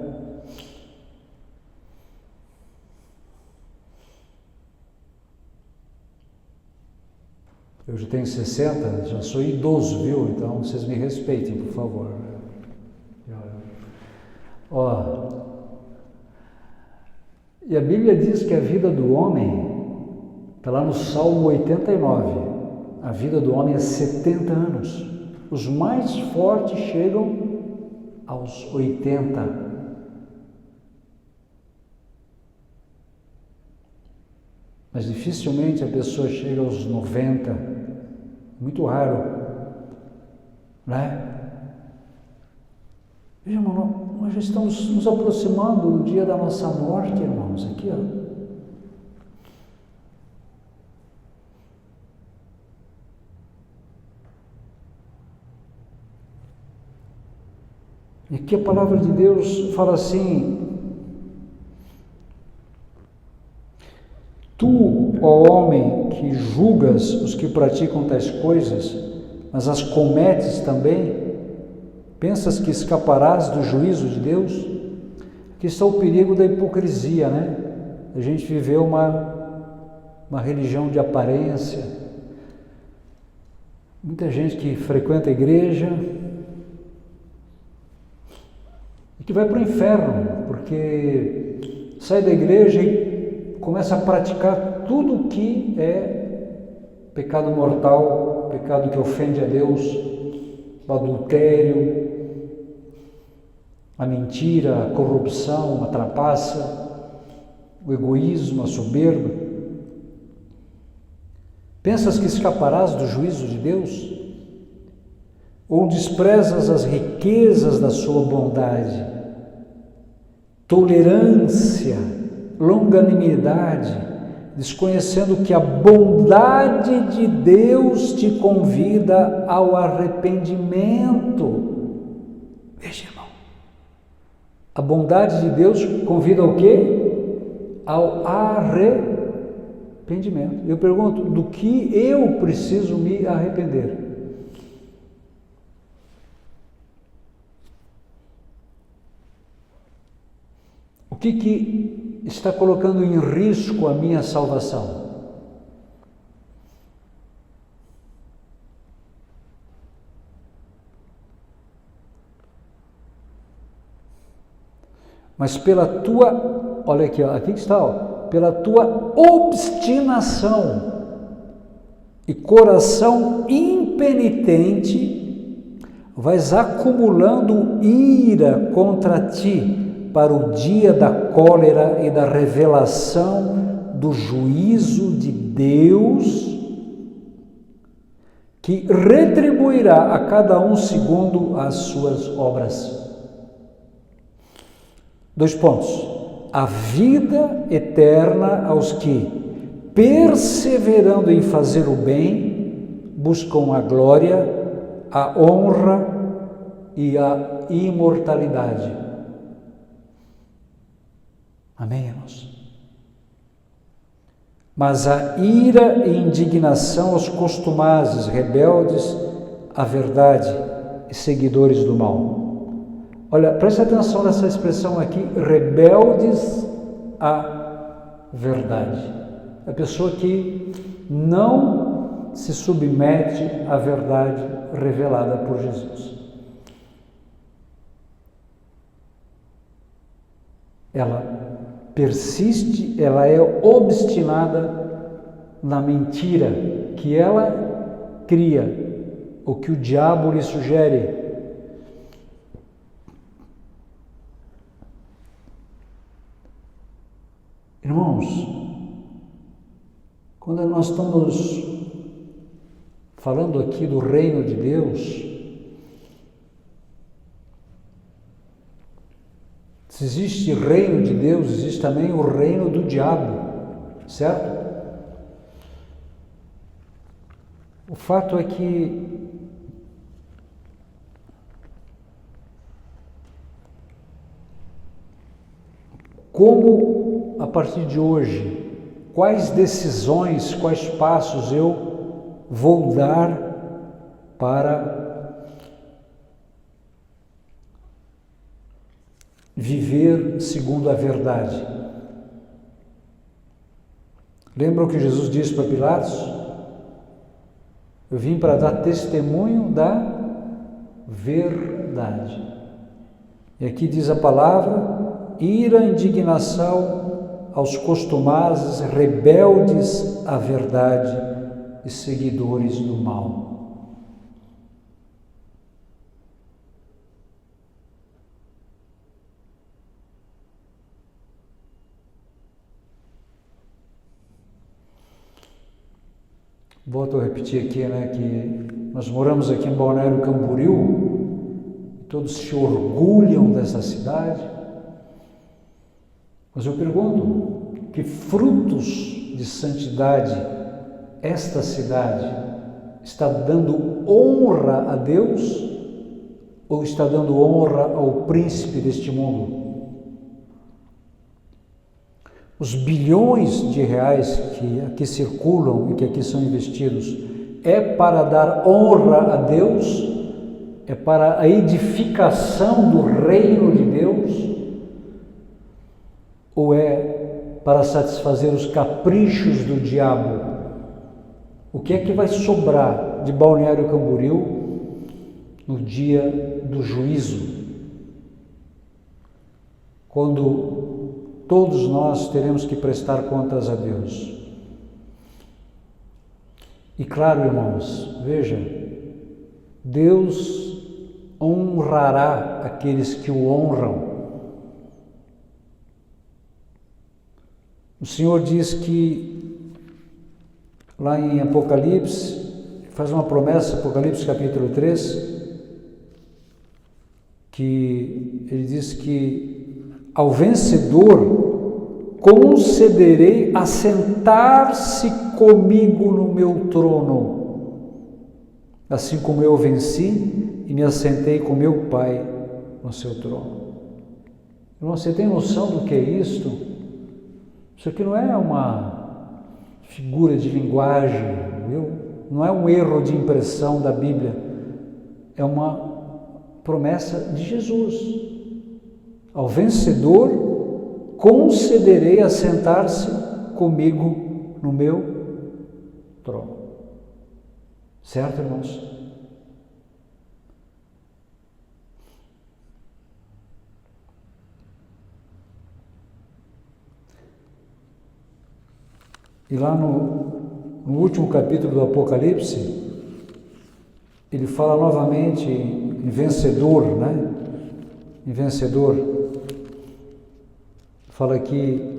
Eu já tenho 60, já sou idoso, viu? Então vocês me respeitem, por favor. Ó, e a Bíblia diz que a vida do homem, está lá no Salmo 89, a vida do homem é 70 anos. Os mais fortes chegam aos 80. Mas dificilmente a pessoa chega aos 90. Muito raro. Né? Veja, irmão, nós já estamos nos aproximando do dia da nossa morte, irmãos. Aqui, ó. E aqui a palavra de Deus fala assim: tu, ó homem, que julgas os que praticam tais coisas, mas as cometes também, pensas que escaparás do juízo de Deus? Aqui está o perigo da hipocrisia, né? A gente viveu uma religião de aparência. Muita gente que frequenta a igreja e que vai para o inferno, porque sai da igreja e começa a praticar tudo o que é pecado mortal, pecado que ofende a Deus, o adultério, a mentira, a corrupção, a trapaça, o egoísmo, a soberba. Pensas que escaparás do juízo de Deus? Ou desprezas as riquezas da sua bondade, tolerância, longanimidade, desconhecendo que a bondade de Deus te convida ao arrependimento? Veja, irmão, a bondade de Deus convida ao quê? Ao arrependimento. Eu pergunto, do que eu preciso me arrepender? O que está colocando em risco a minha salvação? Mas pela tua, olha aqui, aqui está, ó, pela tua obstinação e coração impenitente, vais acumulando ira contra ti, para o dia da cólera e da revelação do juízo de Deus, que retribuirá a cada um segundo as suas obras. 2 pontos. A vida eterna aos que, perseverando em fazer o bem, buscam a glória, a honra e a imortalidade. Amém, irmãos? Mas a ira e indignação aos costumazes, rebeldes à verdade e seguidores do mal. Olha, preste atenção nessa expressão aqui, rebeldes à verdade. A pessoa que não se submete à verdade revelada por Jesus. Ela persiste, ela é obstinada na mentira que ela cria, o que o diabo lhe sugere. Irmãos, quando nós estamos falando aqui do reino de Deus, se existe reino de Deus, existe também o reino do diabo, certo? O fato é que como a partir de hoje, quais decisões, quais passos eu vou dar para viver segundo a verdade? Lembram que Jesus disse para Pilatos? Eu vim para dar testemunho da verdade. E aqui diz a palavra, ira, indignação aos costumazes, rebeldes à verdade e seguidores do mal. Volto a repetir aqui, que nós moramos aqui em Balneário Camboriú, todos se orgulham dessa cidade, mas eu pergunto, que frutos de santidade esta cidade está dando honra a Deus ou está dando honra ao príncipe deste mundo? Os bilhões de reais que aqui circulam e que aqui são investidos é para dar honra a Deus? É para a edificação do reino de Deus? Ou é para satisfazer os caprichos do diabo? O que é que vai sobrar de Balneário Camboriú no dia do juízo? Quando todos nós teremos que prestar contas a Deus. E claro, irmãos, veja, Deus honrará aqueles que o honram. O Senhor diz que, lá em Apocalipse, faz uma promessa, Apocalipse capítulo 3, que ele diz que ao vencedor concederei assentar-se comigo no meu trono, assim como eu venci e me assentei com meu Pai no seu trono. Irmão, você tem noção do que é isto? Isso aqui não é uma figura de linguagem, viu? Não é um erro de impressão da Bíblia, é uma promessa de Jesus. Ao vencedor concederei assentar-se comigo no meu trono. Certo, irmãos? E lá no último capítulo do Apocalipse, ele fala novamente em vencedor, né? Em vencedor. Fala aqui,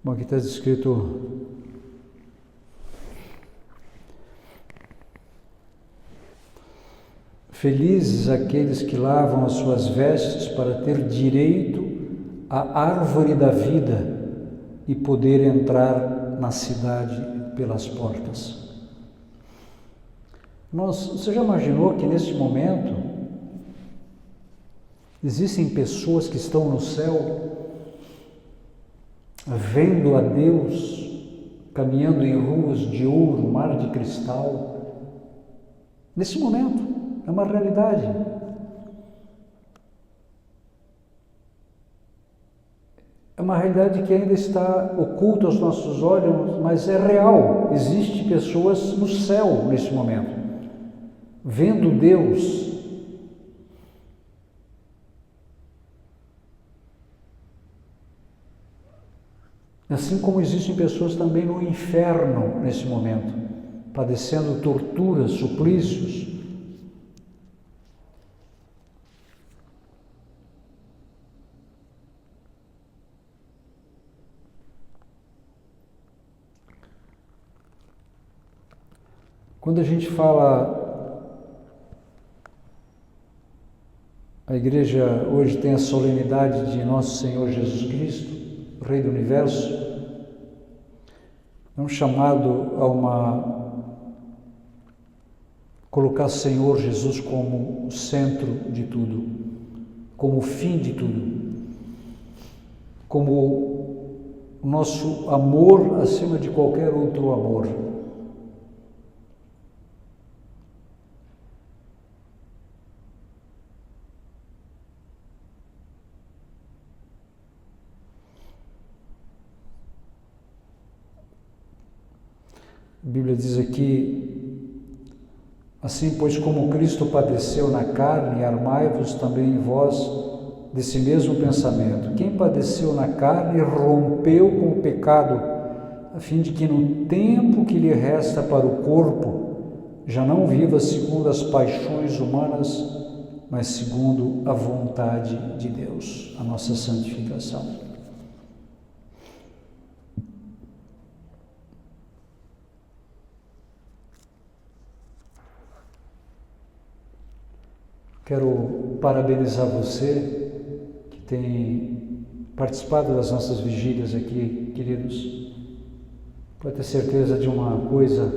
Bom, aqui está escrito: felizes aqueles que lavam as suas vestes para ter direito à árvore da vida e poder entrar na cidade pelas portas. Você já imaginou que neste momento existem pessoas que estão no céu vendo a Deus caminhando em ruas de ouro, mar de cristal? Nesse momento, é uma realidade. É uma realidade que ainda está oculta aos nossos olhos, mas é real. Existem pessoas no céu nesse momento, vendo Deus. Assim como existem pessoas também no inferno nesse momento, padecendo torturas, suplícios. Quando a gente fala, a igreja hoje tem a solenidade de Nosso Senhor Jesus Cristo, Rei do Universo, é um chamado colocar Senhor Jesus como o centro de tudo, como o fim de tudo, como o nosso amor acima de qualquer outro amor. A Bíblia diz aqui: assim, pois, como Cristo padeceu na carne, armai-vos também vós desse mesmo pensamento. Quem padeceu na carne rompeu com o pecado, a fim de que no tempo que lhe resta para o corpo, já não viva segundo as paixões humanas, mas segundo a vontade de Deus, a nossa santificação. Quero parabenizar você que tem participado das nossas vigílias aqui, queridos. Pode ter certeza de uma coisa: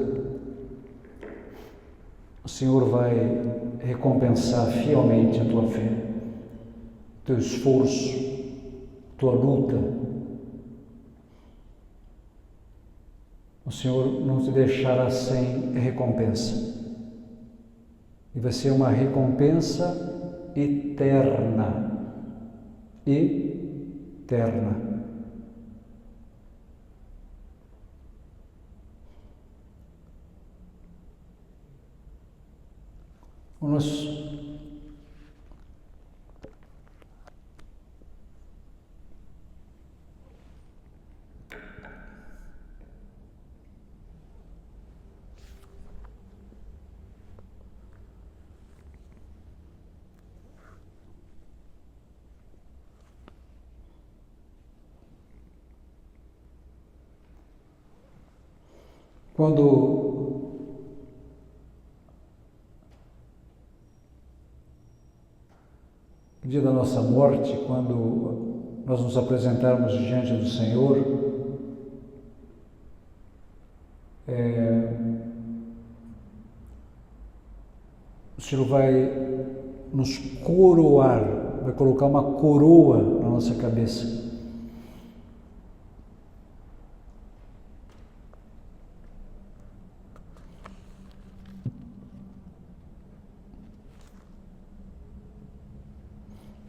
o Senhor vai recompensar fielmente a tua fé, teu esforço, tua luta. O Senhor não te deixará sem recompensa. E vai ser uma recompensa eterna. Eterna. O nosso Quando no dia da nossa morte, quando nós nos apresentarmos diante do Senhor, o Senhor vai nos coroar, vai colocar uma coroa na nossa cabeça.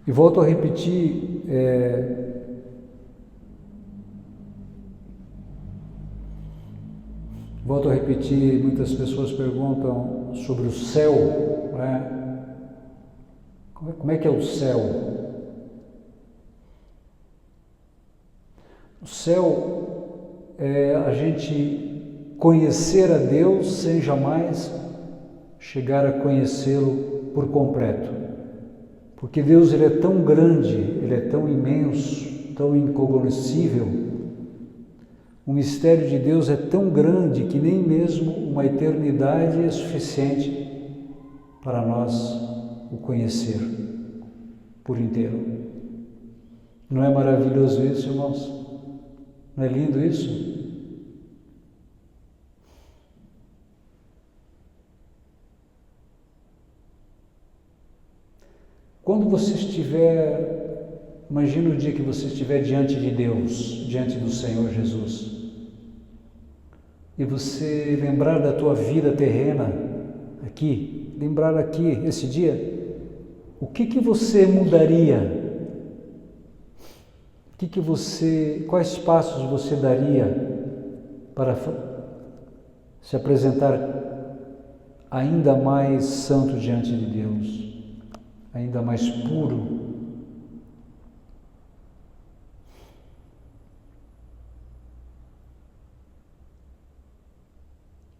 E volto a repetir, muitas pessoas perguntam sobre o céu, né? Como é que é o céu? O céu é a gente conhecer a Deus sem jamais chegar a conhecê-lo por completo. Porque Deus, ele é tão grande, ele é tão imenso, tão incognoscível, O mistério de Deus é tão grande que nem mesmo uma eternidade é suficiente para nós o conhecer por inteiro. Não é maravilhoso isso, irmãos? Não é lindo isso? Quando você estiver, imagina o dia que você estiver diante de Deus, diante do Senhor Jesus, e você lembrar da tua vida terrena aqui, lembrar aqui, esse dia, o que você mudaria? Quais passos você daria para se apresentar ainda mais santo diante de Deus, ainda mais puro?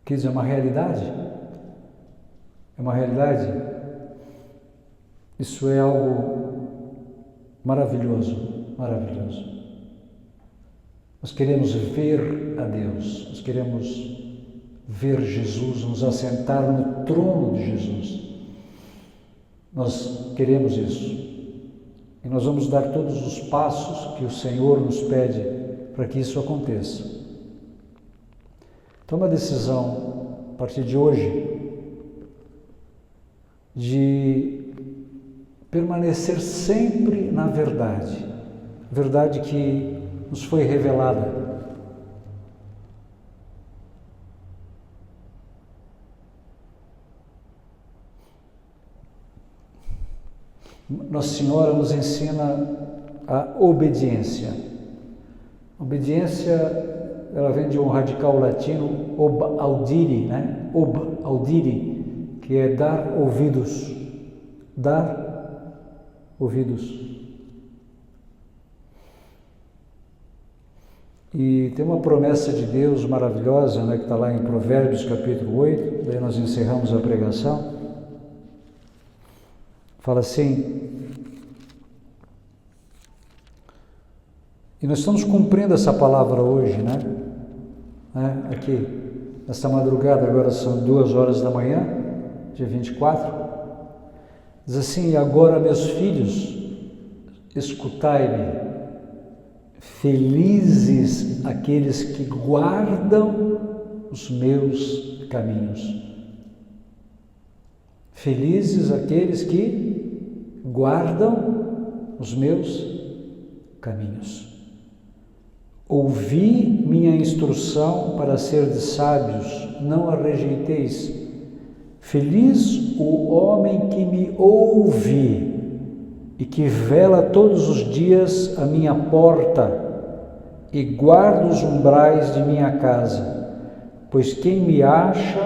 Quer dizer, é uma realidade? É uma realidade? Isso é algo maravilhoso, maravilhoso. Nós queremos ver a Deus, nós queremos ver Jesus, nos assentar no trono de Jesus. Nós queremos isso. E nós vamos dar todos os passos que o Senhor nos pede para que isso aconteça. Toma a decisão, a partir de hoje, de permanecer sempre na verdade, verdade que nos foi revelada. Nossa Senhora nos ensina a obediência. Obediência, ela vem de um radical latino, ob audire, né? Ob audire, que é dar ouvidos. Dar ouvidos. E tem uma promessa de Deus maravilhosa, né, que está lá em Provérbios capítulo 8, daí nós encerramos a pregação. Fala assim, e nós estamos cumprindo essa palavra hoje, né? Aqui, nesta madrugada, agora são 2h da manhã, dia 24. Diz assim, e agora, meus filhos, escutai-me. Felizes aqueles que guardam os meus caminhos. Felizes aqueles que guardam os meus caminhos. Ouvi minha instrução para serdes sábios, não a rejeiteis. Feliz o homem que me ouve e que vela todos os dias a minha porta e guarda os umbrais de minha casa, pois quem me acha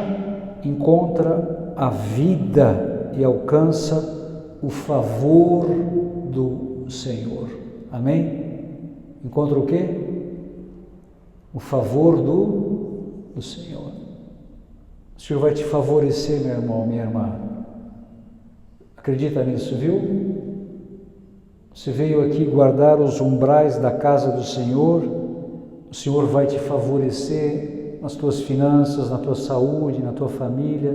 encontra a vida e alcança o favor do Senhor. Amém? Encontra o quê? O favor do Senhor. O Senhor vai te favorecer, meu irmão, minha irmã. Acredita nisso, viu? Você veio aqui guardar os umbrais da casa do Senhor, o Senhor vai te favorecer nas tuas finanças, na tua saúde, na tua família,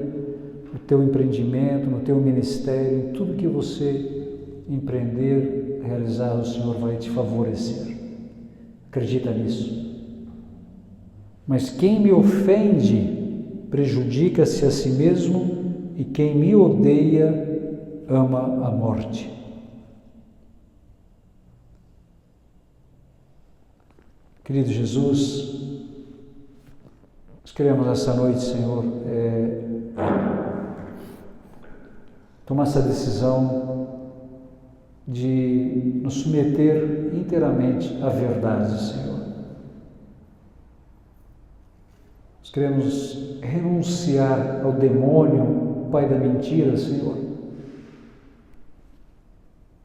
no teu empreendimento, no teu ministério, em tudo que você empreender, realizar, o Senhor vai te favorecer. Acredita nisso. Mas quem me ofende prejudica-se a si mesmo e quem me odeia ama a morte. Querido Jesus, nós queremos essa noite, Senhor, tomar essa decisão de nos submeter inteiramente à verdade, Senhor. Nós queremos renunciar ao demônio, o pai da mentira, Senhor,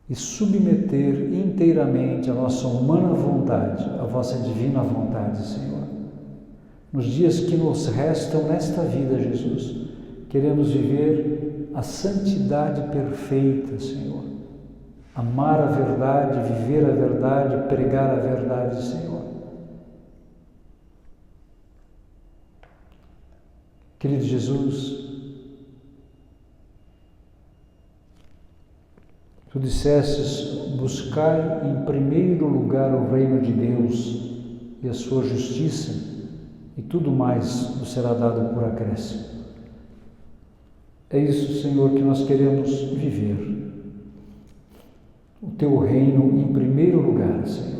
e submeter inteiramente a nossa humana vontade, a vossa divina vontade, Senhor. Nos dias que nos restam nesta vida, Jesus, queremos viver a santidade perfeita, Senhor. Amar a verdade, viver a verdade, pregar a verdade, Senhor. Querido Jesus, tu dissestes: buscai em primeiro lugar o reino de Deus e a sua justiça, e tudo mais vos será dado por acréscimo. É isso, Senhor, que nós queremos viver. O teu reino em primeiro lugar, Senhor.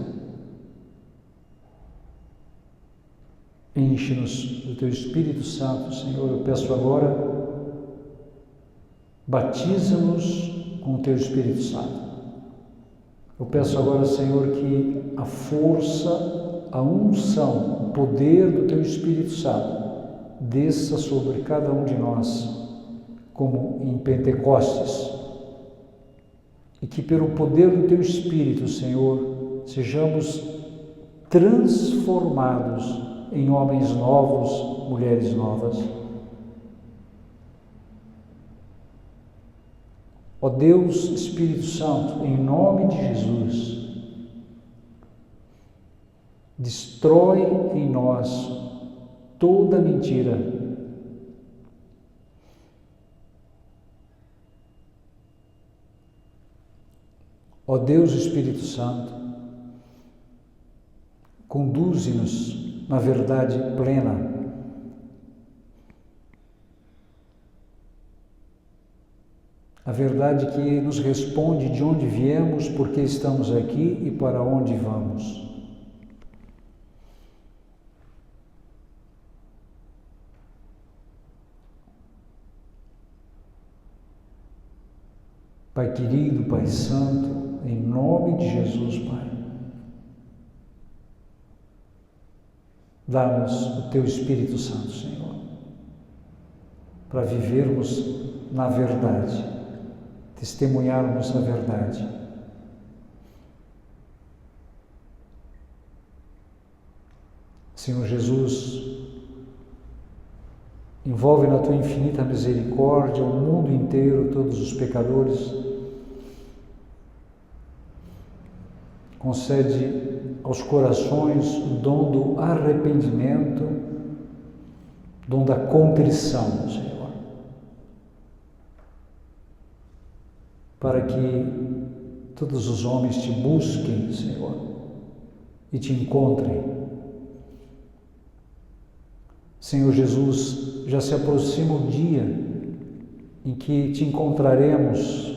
Enche-nos do teu Espírito Santo, Senhor. Eu peço agora, batiza-nos com o teu Espírito Santo. Eu peço agora, Senhor, que a força, a unção, o poder do teu Espírito Santo desça sobre cada um de nós, como em Pentecostes, e que pelo poder do teu Espírito, Senhor, sejamos transformados em homens novos, mulheres novas. Ó Deus, Espírito Santo, em nome de Jesus, destrói em nós toda mentira. Ó Deus, Espírito Santo, conduze-nos na verdade plena. A verdade que nos responde de onde viemos, por que estamos aqui e para onde vamos. Pai querido, Pai santo, em nome de Jesus, Pai, dá-nos o teu Espírito Santo, Senhor, para vivermos na verdade, testemunharmos a verdade. Senhor Jesus, envolve na tua infinita misericórdia o mundo inteiro, todos os pecadores. Concede aos corações o dom do arrependimento, o dom da contrição, Senhor, para que todos os homens te busquem, Senhor, e te encontrem. Senhor Jesus, já se aproxima o dia em que te encontraremos,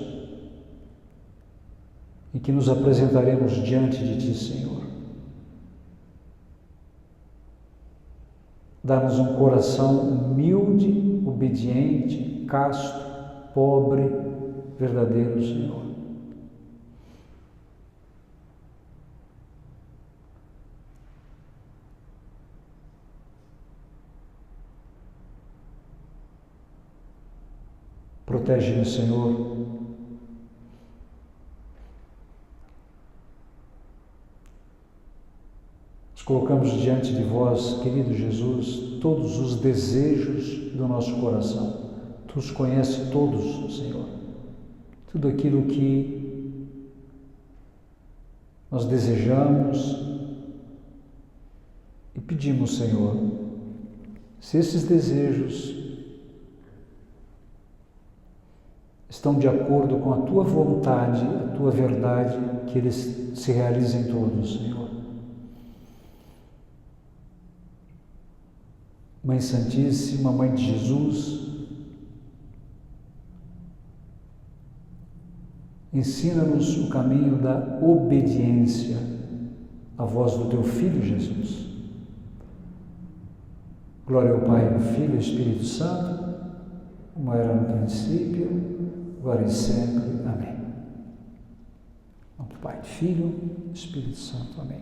em que nos apresentaremos diante de ti, Senhor. Dá-nos um coração humilde, obediente, casto, pobre, verdadeiro, Senhor. Protege-nos, Senhor. Nos colocamos diante de vós, querido Jesus, todos os desejos do nosso coração. Tu os conheces todos, Senhor. Tudo aquilo que nós desejamos e pedimos, Senhor, se esses desejos estão de acordo com a tua vontade, a tua verdade, que eles se realizem todos, Senhor. Mãe Santíssima, Mãe de Jesus, ensina-nos o caminho da obediência à voz do teu Filho Jesus. Glória ao Pai, ao Filho e ao Espírito Santo, como era no princípio, agora e sempre. Amém. Ao Pai, Filho e Espírito Santo. Amém.